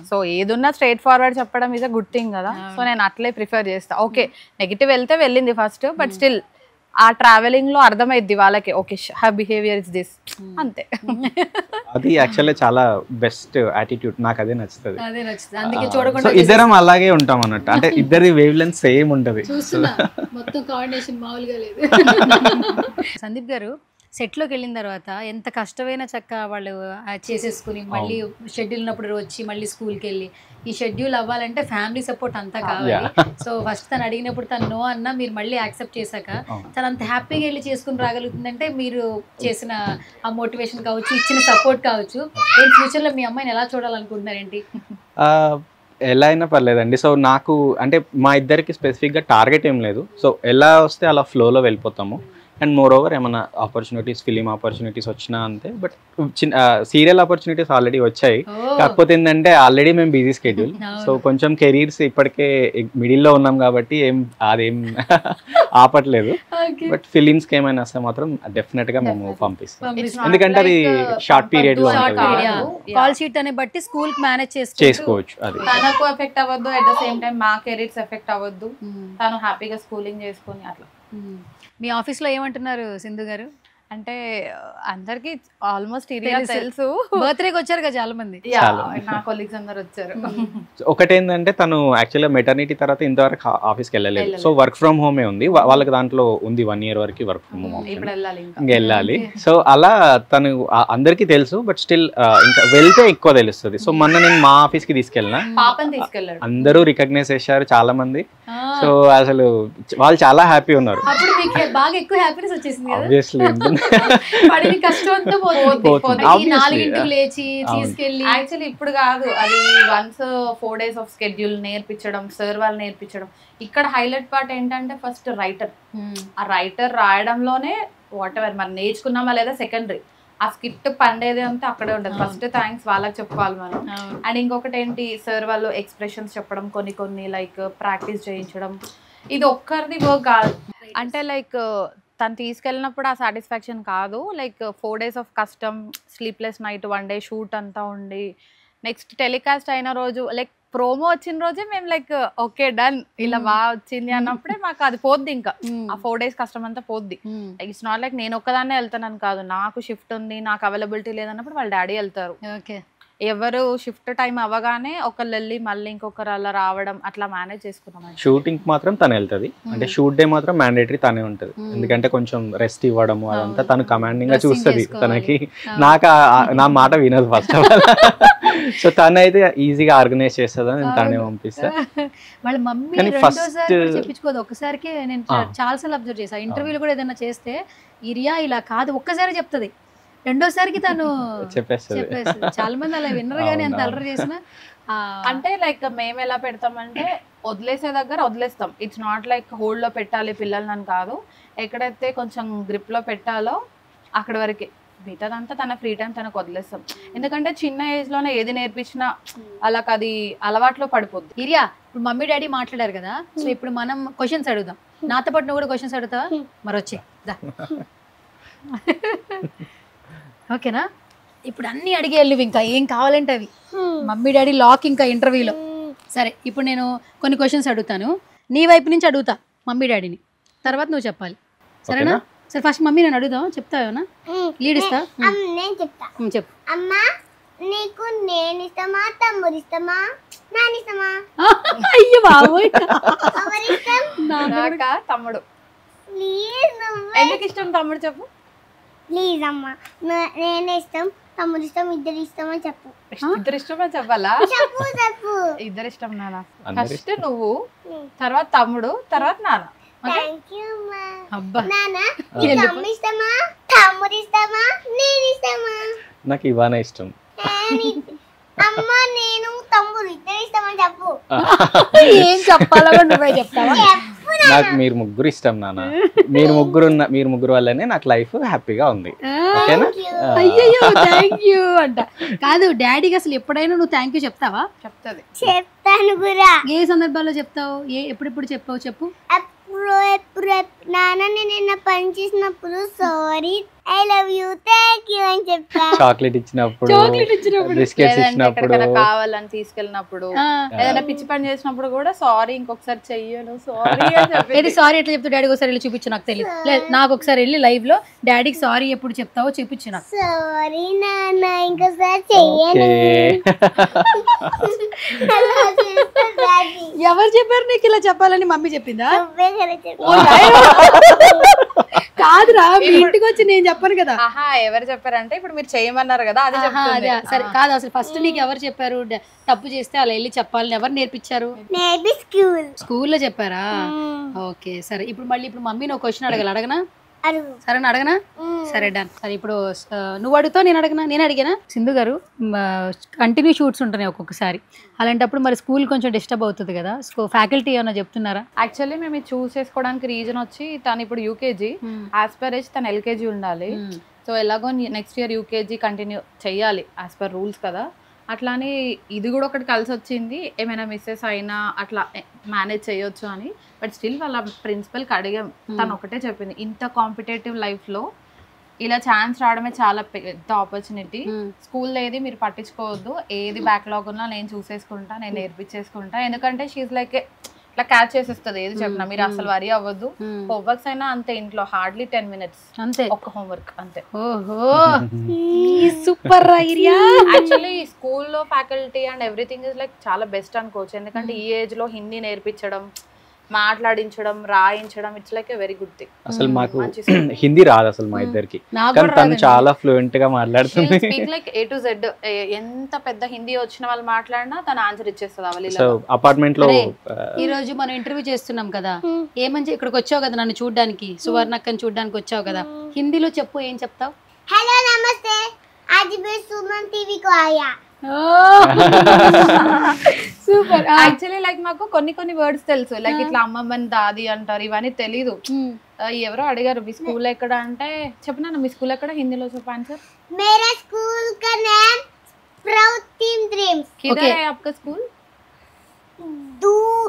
సో ఏదున్నా స్ట్రైట్ ఫార్వర్డ్ చెప్పడం ఈజ్ అ గుడ్ థింగ్ కదా. సో నేను అట్లే ప్రిఫర్ చేస్తా. ఓకే నెగిటివ్ వెళ్తే వెళ్ళింది ఫస్ట్, బట్ స్టిల్ ఆ ట్రావెలింగ్ లో అర్థమైద్ది వాళ్ళకి, okay her behaviour is this, అంతే. అది యాక్చువల్లీ చాలా బెస్ట్ యాటిట్యూడ్, నాకు అదే నచ్చుతుంది. చూడకుండా ఇద్దరం అలాగే ఉంటాం అన్నట్టు, అంటే ఇద్దరి వేవ్ లెంత్ సేమ్ ఉంటది. మొత్తం కోఆర్డినేషన్ మామూలుగా లేదు. సందీప్ గారు సెట్లోకి వెళ్ళిన తర్వాత ఎంత కష్టమైన చక్క వాళ్ళు చేసేసుకుని మళ్ళీ షెడ్యూల్ ఉన్నప్పుడు వచ్చి మళ్ళీ స్కూల్కి వెళ్ళి ఈ షెడ్యూల్ అవ్వాలంటే ఫ్యామిలీ సపోర్ట్ అంతా కావాలి. సో ఫస్ట్ తను అడిగినప్పుడు తను నో అన్నా మీరు మళ్ళీ యాక్సెప్ట్ చేశాక తను అంత హ్యాపీగా వెళ్ళి చేసుకుని రాగలుగుతుందంటే మీరు చేసిన ఆ మోటివేషన్ కావచ్చు, ఇచ్చిన సపోర్ట్ కావచ్చు. ఏంటి ఫ్యూచర్లో మీ అమ్మాయిని ఎలా చూడాలనుకుంటున్నారేంటి? ఎలా అయినా పర్లేదండి. సో నాకు అంటే మా ఇద్దరికి స్పెసిఫిక్గా టార్గెట్ ఏం లేదు. సో ఎలా వస్తే అలా ఫ్లోలో వెళ్ళిపోతాము. అండ్ మోర్ ఓవర్ ఏమైనా ఆపర్చునిటీస్, ఫిలిం ఆపర్చునిటీస్ వచ్చినా అంతే. బట్ సీరియల్ ఆపర్చునిటీస్ ఆల్రెడీ వచ్చాయి, కాకపోతే ఏంటంటే ఆల్రెడీ మేము బిజీ స్కెడ్యూల్. సో కొంచెం కెరీర్స్ ఇప్పటికే మిడిల్లో ఉన్నాం కాబట్టి అదేం ఆపట్లేదు. బట్ ఫిలిమ్స్కి ఏమైనా వస్తే మాత్రం డెఫినెట్ గా మేము పంపిస్తాం, ఎందుకంటే అది షార్ట్ పీరియడ్ లో కాల్ షీట్ అనే బట్టి స్కూల్ మేనేజ్ చేసుకోవచ్చు. అది తనకు ఎఫెక్ట్ అవ్వద్దు, అట్ ద సేమ్ టైం మా కెరీర్స్ ఎఫెక్ట్ అవ్వద్దు, తను హ్యాపీగా స్కూలింగ్ చేసుకొని అట్లా. మీ ఆఫీస్లో ఏమంటున్నారు సింధు గారు? అంటే అందరికి ఆల్మోస్ట్ ఏరియా తెలుసు. బర్త్డేకి వచ్చారు కదా చాలా మంది. నా కొలీగ్స్ అందరు వచ్చారు. ఒకటేంటంటే తను యాక్చువల్గా మెటర్నిటీ తర్వాత ఇంతవరకు ఆఫీస్కి వెళ్ళలేదు. సో వర్క్ ఫ్రమ్ హోమే ఉంది వాళ్ళకి. దాంట్లో ఉంది 1 year వరకు వర్క్ ఫ్రమ్ హోమ్. ఇప్పుడు వెళ్ళాలి ఇంకా వెళ్ళాలి. సో అలా తను అందరికీ తెలుసు, బట్ స్టిల్ ఇంకా వెళ్తే ఎక్కువ తెలుస్తుంది. సో మొన్న నేను మా ఆఫీస్ కి తీసుకెళ్ళినా, పాపని తీసుకెళ్ళాడు, అందరూ రికగ్నైజ్ చేశారు చాలా మంది. సో అసలు వాళ్ళు చాలా హ్యాపీ ఉన్నారు. అప్పుడు మీకు బాగా ఎక్కువ హ్యాపీనెస్ వచ్చేసింది కదా. ఆబ్వియస్లీ పడిన కష్టం అంతా పోతుంది. 4 లేచి తీసుకెళ్ళి. యాక్చువల్లీ ఇప్పుడు కాదు, అది వన్స్ 4 days ఆఫ్ స్కెడ్యూల్ నేర్పించడం, సార్ వాళ్ళు నేర్పించడం. ఇక్కడ హైలైట్ పార్ట్ ఏంటంటే ఫస్ట్ రైటర్. ఆ రైటర్ రాయడంలోనే వాట్ ఎవర్ మనం నేర్చుకున్నామా లేదా సెకండరీ. ఆ స్కిట్ పండేది అంతా అక్కడే ఉంటుంది. ఫస్ట్ థ్యాంక్స్ వాళ్ళకి చెప్పుకోవాలి మనం. అండ్ ఇంకొకటి ఏంటి, సార్ వాళ్ళు ఎక్స్ప్రెషన్స్ చెప్పడం, కొన్ని లైక్ ప్రాక్టీస్ చేయించడం. ఇది ఒక్కరిది వర్క్ కాదు. అంటే లైక్ తను తీసుకెళ్ళినప్పుడు ఆ సాటిస్ఫాక్షన్ కాదు, లైక్ 4 days ఆఫ్ కష్టం, స్లీప్లెస్ నైట్, 1 day షూట్ అంతా ఉండి, నెక్స్ట్ టెలికాస్ట్ అయిన రోజు లైక్ ప్రోమో వచ్చిన రోజే మేము లైక్ ఓకే డన్, ఇలా బాగా వచ్చింది అన్నప్పుడే మాకు అది పోద్ది. ఇంకా ఆ 4 days కష్టం అంతా పోద్ది. ఇట్స్ నాట్ లైక్ నేను ఒక్కదాన్నే వెళ్తానని కాదు, నాకు షిఫ్ట్ ఉంది, నాకు అవైలబిలిటీ లేదన్నప్పుడు వాళ్ళ డాడీ వెళ్తారు. ఓకే, ఎవరు షిఫ్ట్ టైం అవ్వగానే ఒకళ్ళు వెళ్ళి మళ్ళీ ఇంకొకరు అలా రావడం, అట్లా మేనేజ్ చేసుకున్నాం. షూటింగ్ మాత్రం తను వెళ్తుంది. అంటే షూట్ డే మాత్రం మ్యాండేటరీ తనే ఉంటుంది. ఎందుకంటే కొంచెం రెస్ట్ ఇవ్వడము అదంతా తను కమాండింగ్ గా చూస్తుంది. తనకి నాకు నా మాట వినదు ఫస్ట్ ఆఫ్ ఆల్. సో తను అయితే ఈజీగా ఆర్గనైజ్ చేస్తుందని నేను తనే పంపిస్తా. వాళ్ళ మమ్మీ రెండోసారి చెప్పించుకోదు, ఒక్కసారికి. నేను చాలాసార్లు అబ్జర్వ్ చేశాను, ఇంటర్వ్యూలు కూడా ఏదైనా చేస్తే ఇరియా ఇలా కాదు ఒక్కసారి చెప్తుంది, రెండోసారికి తను చెప్పేస్తుంది. చాలా మంది అలా విన్నరు కానీ అంత అలర్ చేసిన. అంటే లైక్ మేము ఎలా పెడతామంటే వదిలేసే దగ్గర వదిలేస్తాం. ఇట్స్ నాట్ లైక్ హోల్డ్ లో పెట్టాలి పిల్లలని కాదు, ఎక్కడైతే కొంచెం గ్రిప్ లో పెట్టాలో అక్కడ వరకే. మిగతాదంతా తన ఫ్రీ టైం తనకు వదిలేస్తాం. ఎందుకంటే చిన్న ఏజ్ లోనే ఏది నేర్పించినా అలాగ అది అలవాట్లో పడిపోద్ది. ఇరియా, ఇప్పుడు మమ్మీ డాడీ మాట్లాడారు కదా, సో ఇప్పుడు మనం క్వశ్చన్స్ అడుగుదాం. నాతో పాటు నువ్వు కూడా క్వశ్చన్స్ అడుగుతావా? మరి వచ్చే ఓకేనా? ఇప్పుడు అన్ని అడిగేళ్ళు, ఇంకా ఏం కావాలంటే అవి. మమ్మీ డాడీ లాక్ ఇంకా ఇంటర్వ్యూలో. సరే, ఇప్పుడు నేను కొన్ని క్వశ్చన్స్ అడుగుతాను, నీ వైపు నుంచి అడుగుతా మమ్మీ డాడీని, తర్వాత నువ్వు చెప్పాలి, సరేనా? సరే, ఫస్ట్ మమ్మీ నేను అడుగుదాం, చెప్తావేనా? లీడ్ ఇస్తా. నేను చెప్తా. చెప్పు. అమ్మా, నీకు నేను ఇష్టమా, తమ్ముడు ఇష్టమా, నాన్న ఇష్టమా? అయ్యో బాబోయ్, తమ్ముడు. ప్లీజ్ ఎందుకు ఇష్టం తమ్ముడు చెప్పు. ప్లీజ్ అమ్మా, నేనే ఇష్టం, తమ్ముడు ఇష్టం, ఇద్దరు ఇష్టం అని చెప్పు. ఇద్దరు ఇష్టమని చెప్పాలా? చెప్పు చెప్పు. ఇద్దరు ఇష్టం నాన్న. ఫస్ట్ నువ్వు, తర్వాత తమ్ముడు, తర్వాత నాన్న. థ్యాంక్ యూ అమ్మా. నాన్న, తమ్ముడు ఇష్టమా, తమ్ముడు ఇష్టమా, నేను ఇష్టమా? నాకు ఇవానే ఇష్టం. అమ్మా, నేను తమ్ముడు ఇద్దరు ఇష్టమని చెప్పు. ఏం చెప్పాలో నువ్వే చెప్తావా? నాకు మీరు ముగ్గురు ఇష్టం నాన్న. మీరు ముగ్గురు వల్లనే నాకు లైఫ్ హ్యాపీగా ఉంది. ఓకేనా? అయ్యో థ్యాంక్ యూ అంట. కాదు, డాడీకి అసలు ఎప్పుడైనా నువ్వు థ్యాంక్ యూ చెప్తావా? చెప్తాను కూడా. ఏ సందర్భాల్లో చెప్తావు? ఎప్పుడెప్పుడు చెప్పావు చెప్పు. ఎప్పుడు నాన్న నేను పని చేసినప్పుడు sorry, I love you, thank you అని చెప్తా. చాక్లెట్ ఇచ్చినప్పుడు, బిస్కెట్స్ ఇచ్చినప్పుడు, కావాలని తీసుకెళ్ళినప్పుడు, ఏదైనా పిచ్చి పని చేసినప్పుడు కూడా సారీ, ఇంకొకసారి చెయ్యను, సారీ అని చెప్పి. ఏది సారీ ఎట్లా చెప్తావు? డాడీకి ఒకసారి వెళ్ళి చూపించు, నాకు తెలియదు. లేదు, నాకు ఒకసారి వెళ్ళి లైవ్ లో డాడీకి సారీ ఎప్పుడు చెప్తావో చూపించు నాకు. సారీ నాన్న, ఇంకోసారి చెయ్యను. ఎవరు చెప్పారు నీకు ఇలా చెప్పాలని? మమ్మీ చెప్పిందా? కాదురా, మీ ఇంటికి వచ్చి నేను చెప్పాను కదా. ఆహా, ఎవరు చెప్పారంటే ఇప్పుడు మీరు చేయమన్నారు కదా, అది సరే. కాదు, అసలు ఫస్ట్ నీకు ఎవరు చెప్పారు తప్పు చేస్తే అలా వెళ్ళి చెప్పాలని? ఎవరు నేర్పించారు? స్కూల్లో చెప్పారా? ఓకే, సరే. ఇప్పుడు మళ్ళీ మమ్మీ నువ్వు క్వశ్చన్ అడగనా? సరేనా, అడగనా? సరే, డన్. సరే, ఇప్పుడు నువ్వు అడుగుతావు, నేను అడగనా? నేను అడిగానా? సింధు గారు, కంటిన్యూ షూట్స్ ఉంటున్నాయి ఒక్కొక్కసారి, అలాంటప్పుడు మరి స్కూల్ కొంచెం డిస్టర్బ్ అవుతుంది కదా, ఫ్యాకల్టీ ఏమైనా చెప్తున్నారా? యాక్చువల్లీ మేము ఇది చూస్ చేసుకోవడానికి రీజన్ వచ్చి, తను ఇప్పుడు యూకేజీ, యాజ్ పర్ ఏజ్ తను ఎల్కేజీ ఉండాలి. సో ఎలాగో నెక్స్ట్ ఇయర్ యూకేజీ కంటిన్యూ చెయ్యాలి యాజ్ పర్ రూల్స్ కదా. అట్లానే ఇది కూడా ఒకటి కలిసి వచ్చింది, ఏమైనా మిస్సెస్ అయినా అట్లా మేనేజ్ చేయొచ్చు అని. బట్ స్టిల్ వాళ్ళ ప్రిన్సిపల్కి అడిగాం, తను ఒకటే చెప్పింది, ఇంత కాంపిటేటివ్ లైఫ్లో ఇలా ఛాన్స్ రావడమే చాలా పెద్ద ఆపర్చునిటీ. స్కూల్లో ఏది మీరు పట్టించుకోవద్దు, ఏది బ్యాక్లాగ్ ఉన్నా నేను చూసేసుకుంటా, నేను నేర్పించేసుకుంటా. ఎందుకంటే షీఈ్ లైక్ ఇట్లా క్యాచ్ చేసేస్తుంది ఏది చెప్పినా. మీరు అసలు వరి అవ్వద్దు. హోంవర్క్స్ అయినా అంతే, ఇంట్లో హార్డ్లీ 10 minutes అంతే ఒక్క హోంవర్క్ అంతే. ఓహో సూపర్ ఐడియా. యాక్చువల్లీ స్కూల్లో faculty and everything is like చాలా బెస్ట్ అనుకోవచ్చు. ఎందుకంటే ఈ ఏజ్ లో హిందీ నేర్పించడం, మాట్లాడించడం, రాయించడం, it's like a very good thing. అసలు మాకు హిందీ రాదు అసలు మా ఇద్దరికి, కానీ తను చాలా ఫ్లూయెంట్ గా మాట్లాడుతుంది. Speak like A to Z. ఎంత పెద్ద హిందీ వచ్చిన వాళ్ళు మాట్లాడినా తను ఆన్సర్ ఇచ్చేస్తుంది. సో అపార్ట్మెంట్ లో ఈ రోజు మనం ఇంటర్వ్యూ చేస్తున్నాం కదా, ఏమని ఇక్కడికి వచ్చావు కదా నన్ను చూడడానికి, సువర్ణక్కని చూడడానికి వచ్చావు కదా, హిందీలో చెప్పు, ఏం చెప్తావు? हेलो नमस्ते, आज मैं सुमन टीवी को आया. సూపర్. యాక్చువల్లీ లైక్ మాకు కొన్ని వర్డ్స్ తెలుసు, లైక్ ఇట్లా అమ్మమ్మని దాది అంటారు, ఇవన్నీ తెలీదు. ఎవరో అడిగారు మీ స్కూల్ ఎక్కడ అంటే, చెప్పినా మీ స్కూల్ ఎక్కడ, హిందీలో చెప్పు ఆన్సర్. मेरा स्कूल का नाम प्राउड टीम ड्रीम्स. किधर है आपका स्कूल? दूर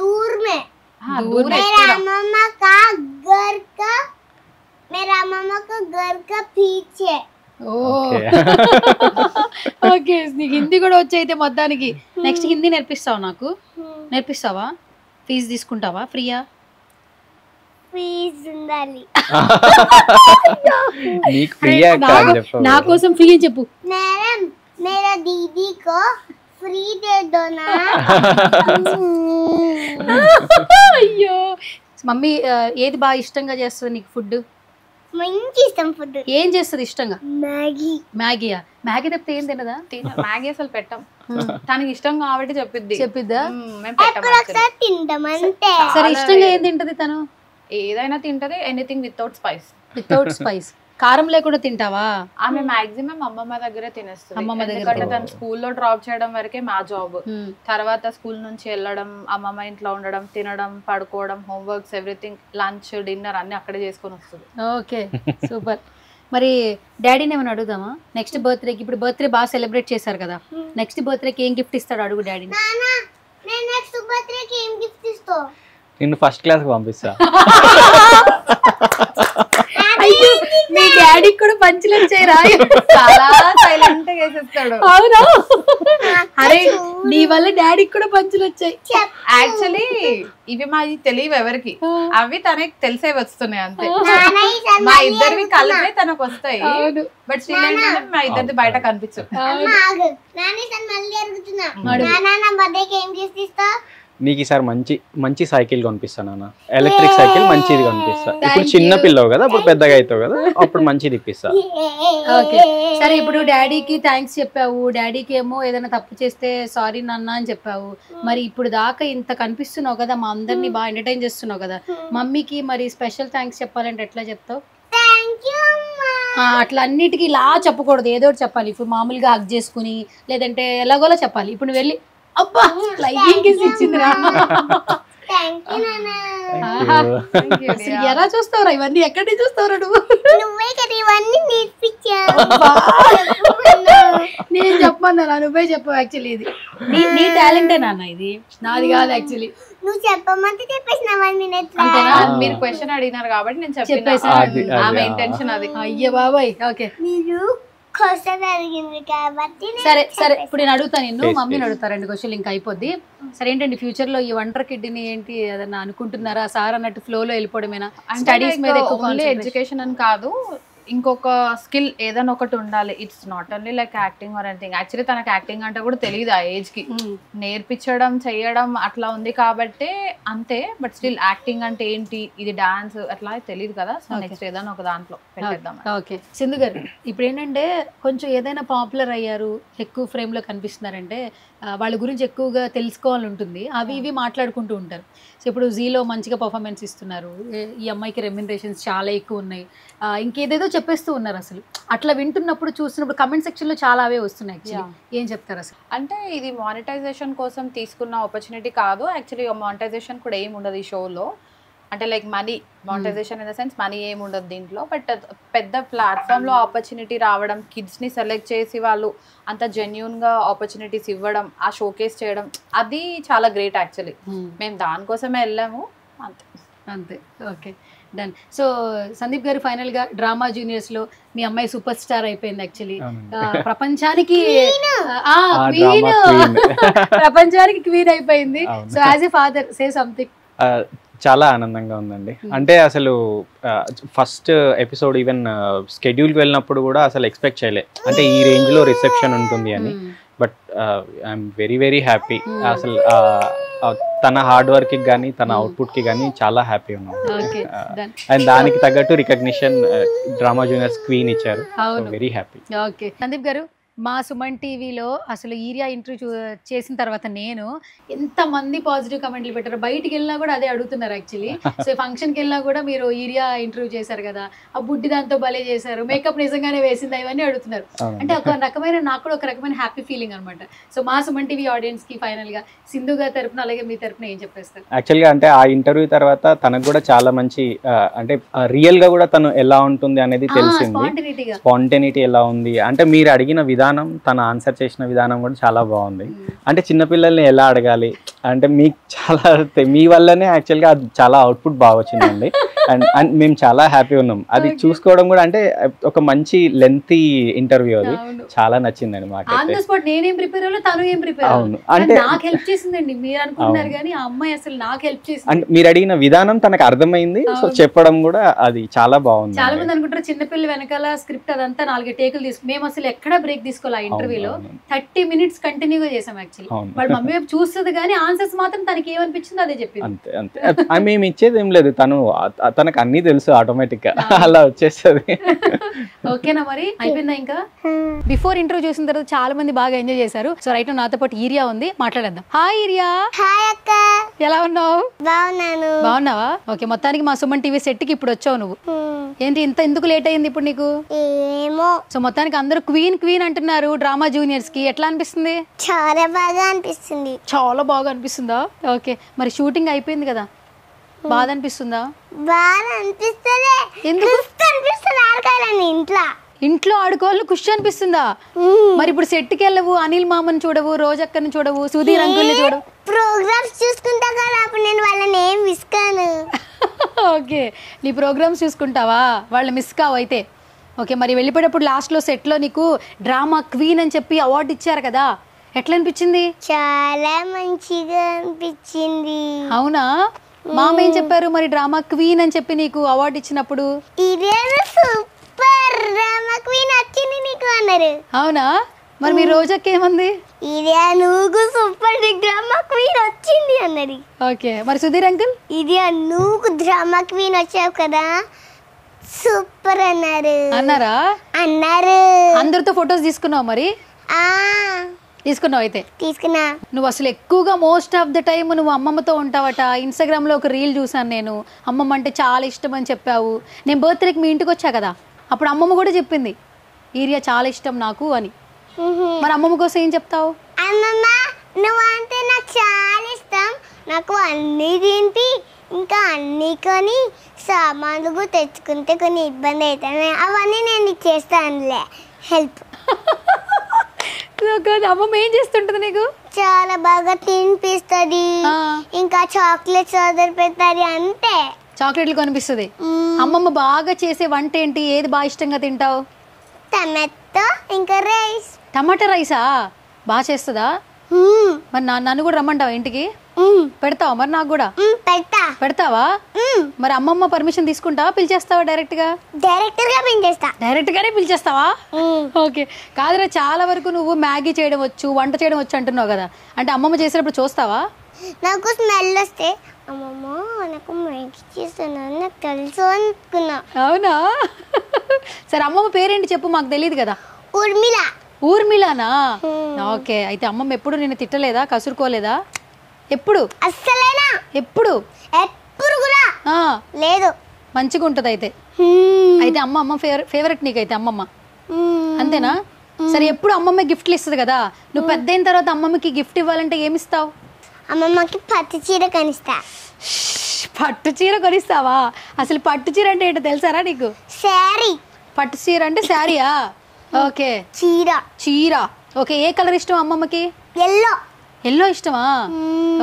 दूर में. हाँ, दूर है. मेरा मामा का घर का पीछे. ఓకే, నీకు హిందీ కూడా వచ్చి అయితే మొత్తానికి. నెక్స్ట్ హిందీ నేర్పిస్తావా నాకు? నేర్పిస్తావా? ఫీజు తీసుకుంటావా? ఫ్రీయా? ఫీజు ఉండాలి. నా కోసం ఫ్రీ అని చెప్పు. मैडम मेरा दीदी को फ्री दे दो ना. అయ్యో మమ్మీ ఏది బాగా ఇష్టంగా చేస్తుంది నీకు ఫుడ్? మంచి ఇష్టం ఫుడ్. ఏం చేస్తుంది ఇష్టంగా? మ్యాగీ. మ్యాగీయా? మ్యాగీ తప్పితే ఏం తినదా? మ్యాగీ అసలు పెట్టం, తనకి ఇష్టం కాబట్టి చెప్పిద్దా? మేము పెట్టం. తింటాం అంతే. సరే ఇష్టంగా ఏం తింటది తను? ఏదైనా తింటది, anything without spice. Without spice, కారం లేకుండా తింటావా? ఆమె మాక్సిమం అమ్మమ్మ దగ్గరే తినేస్తుంది. ఎందుకంటే తను స్కూల్లో డ్రాప్ చేయడం వరకే మా జాబ్. తర్వాత స్కూల్ నుంచి వెళ్ళడం, అమ్మమ్మ ఇంట్లో ఉండడం, తినడం, పడుకోవడం, హోంవర్క్స్, ఎవ్రీథింగ్, లంచ్, డిన్నర్ అన్ని అక్కడే చేసుకొని వస్తుంది. Okay super. మరి డాడీని ఏమైనా అడుగుదామా? నెక్స్ట్ బర్త్డేకి, ఇప్పుడు బర్త్డే బాగా సెలబ్రేట్ చేశారు కదా, నెక్స్ట్ బర్త్డేకి ఏం గిఫ్ట్ ఇస్తాడు అడుగు డాడీని. నేను నెక్స్ట్ బర్త్డేకి ఏం గిఫ్ట్ ఇస్తావు? నిన్ను ఫస్ట్ క్లాస్ కి పంపిస్తా. అయ్యో మీ డాడీకి కూడా పంచులు వచ్చాయిరా? చాలా సైలెంట్ గా వేసేస్తాడు. అవునా? అరే నీ వల్ల డాడీకి కూడా పంచులు వచ్చాయి. యాక్చువల్లీ ఇవి మాది తెలియవు ఎవరికి, అవి తనకి తెలిసే వస్తున్నాయి అంతే. మా ఇద్దరివి కలిపే తనకు వస్తాయి, బట్ స్టిల్ ఏంటంటే మా ఇద్దరిది బయట కనిపించు. నీకు ఈసారి మంచి సైకిల్ కొనిపిస్తాను అన్న, ఎలక్ట్రిక్ సైకిల్ మంచిది కొనిపిస్తా. ఇప్పుడు చిన్న పిల్లవు కదా, అప్పుడు పెద్దగా అవుతావు కదా, అప్పుడు మంచిది ఇప్పిస్తా. ఓకే సరే, ఇప్పుడు డాడీకి థ్యాంక్స్ చెప్పావు, డాడీకి ఏమో ఏదైనా తప్పు చేస్తే సారీ నాన్న అని చెప్పావు. మరి ఇప్పుడు దాకా ఇంత కనిపిస్తున్నావు కదా, మా అందరినీ బాగా ఎంటర్టైన్ చేస్తున్నావు కదా, మమ్మీకి మరి స్పెషల్ థ్యాంక్స్ చెప్పాలంటే ఎట్లా చెప్తావు? అట్లా అన్నిటికీ ఇలా చెప్పకూడదు, ఏదో ఒకటి చెప్పాలి. ఇప్పుడు మామూలుగా హగ్ చేసుకుని లేదంటే ఎలాగోలా చెప్పాలి. ఇప్పుడు నువ్వు వెళ్ళి అబ్బా ఫ్లైయింగ్ కిస్ ఇచ్చిందిరా, ఎలా చూస్తావురా ఇవన్నీ? ఎక్కడి నుంచి చూస్తావురా నువ్వు? నేను చెప్పమన్నా, నువ్వే చెప్పావు. యాక్చువల్లీ ఇది నీ టాలెంటే నాన్న, ఇది నాది కాదు యాక్చువల్లీ. నువ్వు చెప్పమంటే చెప్పేసినావని. మీరు క్వశ్చన్ అడిగినారు కాబట్టి నేను చెప్పేసాను, ఆమె ఇంటెన్షన్ అది. అయ్యో బాబాయ్. ఓకే మీరు క్వశ్చన్ అడిగింది కాబట్టి సరే సరే, ఇప్పుడు నేను అడుగుతాను నిన్ను, మమ్మీని అడుగుతా. 2 క్వశ్చన్లు ఇంకా అయిపోద్ది. సరే ఏంటండి ఫ్యూచర్ లో ఈ వండర్ కిడ్ని ఏంటి ఏదన్నా అనుకుంటున్నారా? సార్ అన్నట్టు ఫ్లోలో వెళ్ళిపోవడమేనా? స్టడీస్ మీద ఎక్కువ ఎడ్యుకేషన్ అని కాదు, ఇంకొక స్కిల్ ఏదైనా ఒకటి ఉండాలి. It's not only like acting or anything. Actually తనకు యాక్టింగ్ అంటే కూడా తెలియదు ఆ ఏజ్ కి, నేర్పించడం చేయడం అట్లా ఉంది కాబట్టి అంతే. బట్ స్టిల్ యాక్టింగ్ అంటే ఏంటి, ఇది డాన్స్ అట్లా తెలియదు కదా. సో నెక్స్ట్ ఏదైనా ఒక దాంట్లో పెట్టేద్దాం. ఓకే సింధు గారు, ఇప్పుడు ఏంటంటే కొంచెం ఏదైనా పాపులర్ అయ్యారు, ఎక్కువ ఫ్రేమ్ లో కనిపిస్తున్నారంటే వాళ్ళ గురించి ఎక్కువగా తెలుసుకోవాలని ఉంటుంది, అవి ఇవి మాట్లాడుకుంటూ ఉంటారు. సో ఇప్పుడు జీలో మంచిగా పర్ఫార్మెన్స్ ఇస్తున్నారు, ఈ అమ్మాయికి రెమ్యునరేషన్స్ చాలా ఎక్కువ ఉన్నాయి, ఇంకేదేదో చెప్పేస్తూ ఉన్నారు. అసలు అట్లా వింటున్నప్పుడు చూస్తున్నప్పుడు కమెంట్ సెక్షన్ లో చాలా అవే వస్తున్నాయి. యాక్చువల్లీ ఏం చెప్తారు అసలు? అంటే ఇది మానిటైజేషన్ కోసం తీసుకున్న ఆపర్చునిటీ కాదు. యాక్చువల్లీ మానిటైజేషన్ కూడా ఏమి ఉండదు ఈ షోలో. అంటే like money, monetisation in the sense money ఏమి ఉండదు దీంట్లో. బట్ పెద్ద ప్లాట్ఫామ్లో ఆపర్చునిటీ రావడం, కిడ్స్ని సెలెక్ట్ చేసి వాళ్ళు అంత జెన్యూన్గా ఆపర్చునిటీస్ ఇవ్వడం, ఆ షోకేస్ చేయడం, అది చాలా గ్రేట్ యాక్చువల్లీ. మేము దానికోసమే వెళ్ళాము అంతే. అంతే. Okay done. సో సందీప్ గారు ఫైనల్ గా డ్రామా జూనియర్స్ లో మీ అమ్మాయి సూపర్ స్టార్ అయిపోయింది యాక్చువల్లీ. ప్రపంచానికి క్వీన్, ప్రపంచానికి క్వీన్ అయిపోయింది. So as a father say something. చాలా ఆనందంగా ఉందండి. అంటే అసలు ఫస్ట్ ఎపిసోడ్ ఈవెన్ స్కెడ్యూల్కి వెళ్ళినప్పుడు కూడా అసలు ఎక్స్పెక్ట్ చేయలే అంటే ఈ రేంజ్లో రిసెప్షన్ ఉంటుంది అని. But I'm very very happy. అసలు తన హార్డ్ వర్క్కి కానీ తన అవుట్పుట్కి కానీ చాలా హ్యాపీ ఉన్నాం. అండ్ దానికి తగ్గట్టు రికగ్నిషన్ డ్రామా జూనియర్స్ క్వీన్ ఇచ్చారు. Very happy. ఓకే సందీప్ గారు, మా సుమన్ టీవీలో అసలు ఈరియా ఇంటర్వ్యూ చేసిన తర్వాత నేను ఎంతమంది పాజిటివ్ కమెంట్లు పెట్టారు. బయటికి వెళ్ళినా కూడా అదే అడుగుతున్నారు యాక్చువల్లీ. సో ఫంక్షన్కి వెళ్ళినా కూడా మీరు ఈరియా ఇంటర్వ్యూ చేశారు కదా, ఆ బుడ్డి దాంతో భలే చేశారు, మేకప్ నిజంగానే వేసిందా, ఇవన్నీ అడుగుతున్నారు. అంటే ఒక రకమైన నాకు కూడా ఒక రకమైన హ్యాపీ ఫీలింగ్ అనమాట. సో మా సుమన్ టీవీ ఆడియన్స్కి ఫైనల్గా సింధు గారి తరపున అలాగే మీ తరపున ఏం చెప్పేస్తారు? యాక్చువల్గా అంటే ఆ ఇంటర్వ్యూ తర్వాత తనకు కూడా చాలా మంచి అంటే రియల్గా కూడా తను ఎలా ఉంటుంది అనేది తెలిసింది. స్పాంటేనిటీ ఎలా ఉంది అంటే మీరు అడిగిన విధానం, తన ఆన్సర్ చేసిన విధానం కూడా చాలా బాగుంది. అంటే చిన్నపిల్లల్ని ఎలా అడగాలి అంటే మీకు చాలా మీ వల్లనే యాక్చువల్గా అది చాలా అవుట్పుట్ బాగా వచ్చిందండి. అండ్ మేము చాలా హ్యాపీ ఉన్నాం అది చూసుకోవడం కూడా. అంటే ఒక మంచి లెంతీ ఇంటర్వ్యూ, అది చాలా నచ్చిందండి మాకు. నేనేం ప్రిపేర్ అవ్వలేదు, తను ఏం ప్రిపేర్ అవును అంటే నాకు హెల్ప్ చేసిందండి. మీరు అనుకుంటున్నారు కానీ ఆ అమ్మాయి అసలు నాకు హెల్ప్ చేసింది. అంటే మీరు అడిగిన విధానం తనకు అర్థమైంది. సో చెప్పడం కూడా అది చాలా బాగుంది. చాలా మంది అనుకుంటారు చిన్నపిల్లలు వెనకాల స్క్రిప్ట్ అదంతా 4 టేకులు తీసుకు, మేము అసలు ఎక్కడ బ్రేక్ తీసుకోవాలి. ఆ ఇంటర్వ్యూలో 30 minutes కంటిన్యూగా చేసాం యాక్చువల్లీ. వాళ్ళ మమ్మీ వైపు చూస్తుంది కానీ ఆన్సర్స్ మాత్రం తనకి ఏమనిపించిందో అదే చెప్పింది. అంతే అంతే. మేము ఇచ్చేది ఏం లేదు, తనకు అన్ని తెలుసు ఆటోమేటిక్ గా అలా వచ్చేస్తుంది. ఓకేనా మరి అయిపోయిందా? ఇంకా బిఫోర్ ఇంటర్వ్యూ చూసిన తర్వాత చాలా మంది బాగా ఎంజాయ్ చేశారు. సో రైట్ నాతో పాటు ఈరియా ఉంది, మాట్లాడేద్దాం. Hi urea. హాయ్ అక్క. ఎలా ఉన్నావు? బాగున్నాను. బాగున్నావా? ఓకే, మొత్తానికి మా సుమన్ టీవీ సెట్ కి ఇప్పుడు వచ్చావు నువ్వు. ఏంటి ఇంత ఎందుకు లేట్ అయింది ఇప్పుడు నీకు? ఏమో. సో మొత్తానికి అందరూ క్వీన్ క్వీన్ అంటున్నారు డ్రామా జూనియర్స్ కి. ఎట్లా అనిపిస్తుంది? చాలా బాగా అనిపిస్తుంది. చాలా బాగా అనిపిస్తుందా? ఓకే, మరి షూటింగ్ అయిపోయింది కదా, బాధ అనిపిస్తుందా? బాగా అనిపిస్తుంది. ఎందుకు అనిపిస్తుంది? ఆడుకోవాలని ఇంట్లో ఆడుకోవాలని ఖుషి అనిపిస్తుందా? మరి ఇప్పుడు సెట్కి వెళ్ళవు, అనిల్ మామని చూడవు, రోజక్కని చూడవు, సుధీర్ అంకుల్ని చూడవు. ప్రోగ్రామ్స్ చూసుకుంటా కదా, అప్పుడు నేను వాళ్ళని ఏం మిస్ కాను. ఓకే, నీ ప్రోగ్రామ్స్ చూసుకుంటావా, వాళ్ళు మిస్ కావు అయితే. ఓకే, మరి వెళ్ళిపోయేటప్పుడు లాస్ట్లో సెట్లో నీకు డ్రామా క్వీన్ అని చెప్పి అవార్డు ఇచ్చారు కదా, ఎట్లా అనిపించింది? చాలా మంచిగా అనిపించింది. అవునా? మామ ఏం చెప్పారు మరి డ్రామా క్వీన్ అని చెప్పి నీకు అవార్డు ఇచ్చినప్పుడు? సూపర్ డ్రామా క్వీన్ వచ్చింది నీకు అన్నారు. అవునా? మరి మీ రోజాకి ఏమంది? ఇదే నువ్వు సూపర్ డ్రామా క్వీన్ వచ్చింది అన్నది. ఓకే, మరి సుధీర్ అంకుల్? ఇదే నువ్వు డ్రామా క్వీన్ వచ్చావు కదా, సూపర్ అన్నారు. అన్నారా? అన్నారు. అందరితో ఫొటోస్ తీసుకున్నావు మరి? తీసుకున్నావు అయితే? తీసుకున్నా. నువ్వు అసలు ఎక్కువగా మోస్ట్ ఆఫ్ ద టైం నువ్వు అమ్మమ్మతో ఉంటావట. ఇన్స్టాగ్రామ్లో ఒక రీల్ చూసాను నేను, అమ్మమ్మ అంటే చాలా ఇష్టం అని చెప్పావు. నేను బర్త్డేకి మీ ఇంటికి వచ్చా కదా, అప్పుడు అమ్మమ్మ కూడా చెప్పింది ఈరియా చాలా ఇష్టం నాకు అని. మరి అమ్మమ్మ కోసం ఏం చెప్తావు? అమ్మమ్మ నువ్వు అంటే నాకు చాలా ఇష్టం, నాకు అన్నీ తింటి ఇంకా అన్నీ కొని సామాన్లు తెచ్చుకుంటే కొన్ని ఇబ్బంది అవుతాయి, అవన్నీ నేను చేస్తానులే హెల్ప్. అమ్మమ్మ ఏం చేస్తుంటది నీకు? చాలా బాగా తినిపిస్తుంది, ఇంకా చాక్లెట్స్ ఆర్డర్ పెడతాది. అంతే, చాక్లెట్లు కనిపిస్తుంది. అమ్మమ్మ బాగా చేసే వంట ఏంటి? ఏది బాగా ఇష్టంగా తింటావు? టమాటో ఇంకా రైస్. టమాటా రైసా? బాగా చేస్తుందా? మరి నన్ను కూడా రమ్మంటావా ఇంటికి? పెడతావా మరి నాకు కూడా? పెడతావా? మరి అమ్మమ్మ పర్మిషన్ తీసుకుంటావా, పిలిచేస్తావా డైరెక్ట్ గా? డైరెక్ట్ గానే పిలిచేస్తావా? ఓకే. కాదురా, చాలా వరకు నువ్వు మ్యాగీ చేయడం వచ్చు, వంట చేయడం వచ్చు అంటున్నావు కదా, అంటే అమ్మమ్మ చేసేటప్పుడు చూస్తావా? నాకు స్మెల్ వస్తే అమ్మమ్మ నాకు మ్యాగీ చేస్తున్నాను నాకు తెలుసు అనుకున్నా. అవునా? సరే, అమ్మమ్మ పేరేంటి చెప్పు, మాకు తెలియదు కదా. ఊర్మిళ. ఊర్మిళనా? ఓకే, అయితే అమ్మమ్మ ఎప్పుడు నిన్ను తిట్టలేదా, కసురుకోలేదా? ఎప్పుడు? అస్సలేనా? ఎప్పుడు? ఎప్పుడు కూడా లేదు. మంచిగా ఉంటది అయితే. అయితే అమ్మ ఫేవరెట్ నీకైతే అమ్మమ్మ, అంతేనా? సరే, ఎప్పుడు అమ్మమ్మ గిఫ్ట్లు ఇస్తుంది కదా, నువ్వు పెద్ద అయిన తర్వాత అమ్మమ్మకి గిఫ్ట్ ఇవ్వాలంటే ఏమిస్తావు? అమ్మమ్మకి పట్టు చీర కొనిస్తా. పట్టు చీర కొనిస్తావా? అసలు పట్టు చీర అంటే ఏంటో తెలుసారా నీకు? శారీ. పట్టు చీర అంటే శారీయా? ఓకే, చీర. ఓకే, ఏ కలర్ ఇష్టం అమ్మమ్మకి? ఎల్లో. ఎల్లో ఇష్టమా?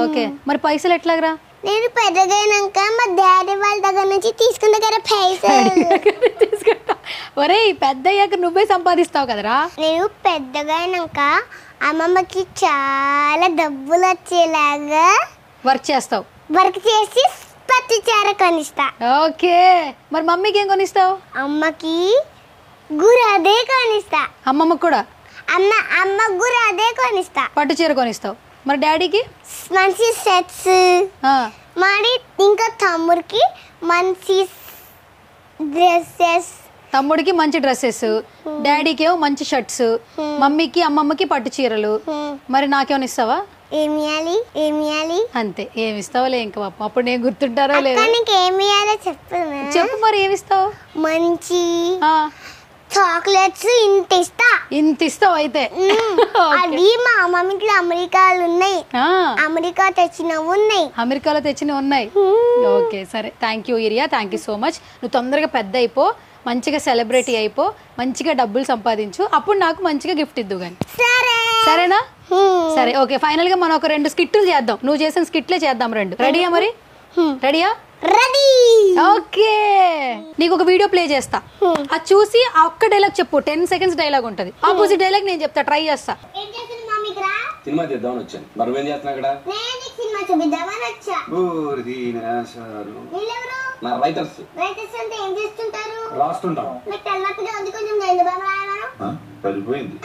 ఓకే, మరి పైసలు ఎట్లాగరా? నేను పెద్దగైనాక మా డాడీ వాళ్ళ దగ్గర నుంచి తీసుకున్న దగ్గర పైసలు తీసుకుంటా. ఒరేయ్ పెద్ద అయ్యాక నువ్వే సంపాదిస్తావు కదరా. నేను పెద్దగైనాక అమ్మమ్మకి చాలా డబ్బులు వచ్చేలాగా వర్క్ చేస్తావు. వర్క్ చేసి పత్తి చీర కొనిస్తా. ఓకే, మరి మమ్మీకి ఏం కొనిస్తావు? అమ్మకి గురదే కొనిస్తా. అమ్మమ్మకి కూడా? అమ్మ గురదే కొనిస్తా. పట్టు చీర కొనిస్తావు. మరి డాడీకి? మంచి సెట్స్. మరి ఇంకా తమ్ముడికి మంచి డ్రెస్సెస్. తమ్ముడికి మంచి డ్రెస్సెస్, డాడీకి ఏమో మంచి షర్ట్స్, మమ్మీకి అమ్మమ్మకి పట్టు చీరలు. మరి నాకేమైనా ఇస్తావా? ఏమియాలి అంతే. ఏమిస్తావులే ఇంకా పాపం. అప్పుడు నేను గుర్తుంటారో లేదు. ఏమియాలో చెప్పు మరి ఏమిస్తావు? మంచి చాక్లెట్స్ ఇంత ఇస్తావు అయితే. అది మా మమ్మీకి అమెరికాలో ఉన్నాయి. అమెరికా తెచ్చినవి ఉన్నాయి. అమెరికాలో తెచ్చినవి ఉన్నాయి. ఓకే సరే, థ్యాంక్ యూ ఇరియా, థ్యాంక్ యూ సో మచ్. నువ్వు తొందరగా పెద్ద అయిపో, మంచిగా సెలబ్రిటీ అయిపో, మంచిగా డబ్బులు సంపాదించు, అప్పుడు నాకు మంచిగా గిఫ్ట్ ఇద్దు గాని. సరేనా? సరే ఓకే. ఫైనల్ గా మనం ఒక 2 స్కిట్లు చేద్దాం. నువ్వు చేసిన స్కిట్లే చేద్దాం 2. రెడీయా? మరి రెడీయా? రెడీ. ఓకే, నీకు ఒక వీడియో ప్లే చేస్తా. అది చూసి ఆ ఒక్క డైలాగ్ చెప్పు. 10 seconds డైలాగ్ ఉంటది. ఆపోజిట్ డైలాగ్ నేను చెప్తా, ట్రై చేస్తా. సినిమా చేద్దామని వచ్చాను. మరి నువ్వేం చేస్తున్నా ఇక్కడ? సినిమా చూపిద్దామని వచ్చా. నా రైటర్స్. రైటర్స్ అంటే ఏం చేస్తుంటారు? రాస్తుంటాం. మీకు తలనొప్పిగా ఉంది, కొంచెం జైలు బాబు రాయమను. పడిపోయింది.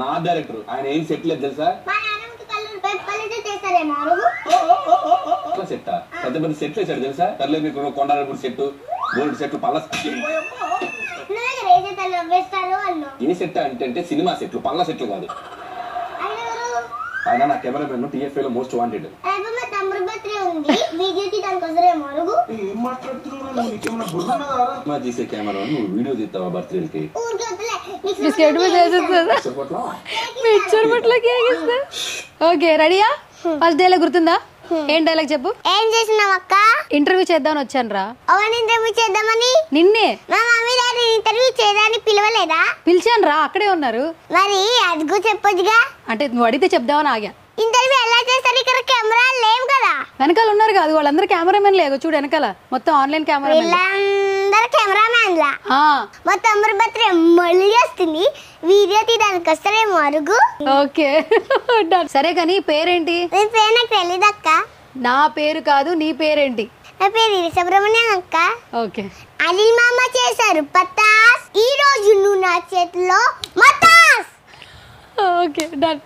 నా డైరెక్టర్, ఆయన ఏం సెట్ లేదు తెలుసా? మా నాన్నకి కళ్ళు పెప్పలేదే చేస్తారేమో అరుగు. సెట్ పెద్ద పెద్ద సెట్లు వేసాడు తెలుసా? తల్లి మీకు కొండాలపూడి సెట్, గోల్డ్ సెట్లు, పళ్ళ ఇని సెట్ అంటే సినిమా సెట్లు, పళ్ళ సెట్లు కాదు. ఆయన నా కెమెరామెన్, టీఎఫ్ఏ లో మోస్ట్ వాంటెడ్. తీసే కెమెరా నువ్వు వీడియో తీస్తావా బర్త్డేకి? ఓకే రెడీయా? ఫస్ట్ డైలాగ్ గుర్తుందా? ఏం డైలాగ్ చెప్పు. ఏం చేసినావు అక్క? ఇంటర్వ్యూ చేద్దామని వచ్చాను రా. ఇంటర్వ్యూ చేద్దామని? నిన్నే. మా మమ్మీ డాడీ ఇంటర్వ్యూ చేయడానికి పిలవలేదా? పిలిచాను రా, అక్కడే ఉన్నారు. మరి అదిగో చెప్పొచ్చుగా. అంటే నువ్వు అడిగితే చెప్దామని ఆగా. ఇంటర్వ్యూ ఎలా చేస్తారు? ఇక్కడ కెమెరా లేవు కదా. వెనకాల ఉన్నారు కాదు, వాళ్ళందరూ కెమెరామెన్ లేదు. చూడు వెనకాల మొత్తం ఆన్లైన్ కెమెరా. అందరు కెమెరామెన్ లా. మా తమ్ముడు బర్త్డే మళ్ళీ వస్తుంది, వీడియో తీయడానికి వస్తారేమో అరుగు. ఓకే సరే కానీ పేరేంటి? నీ పేరు నాకు తెలీదు అక్క. నా పేరు కాదు, నీ పేరేంటి? నా పేరు సుబ్రహ్మణ్యం అక్క. ఓకే. అలీ మామ చేశారు పతాస్, ఈ రోజు నువ్వు నా చేతిలో మతాస్. Okay done.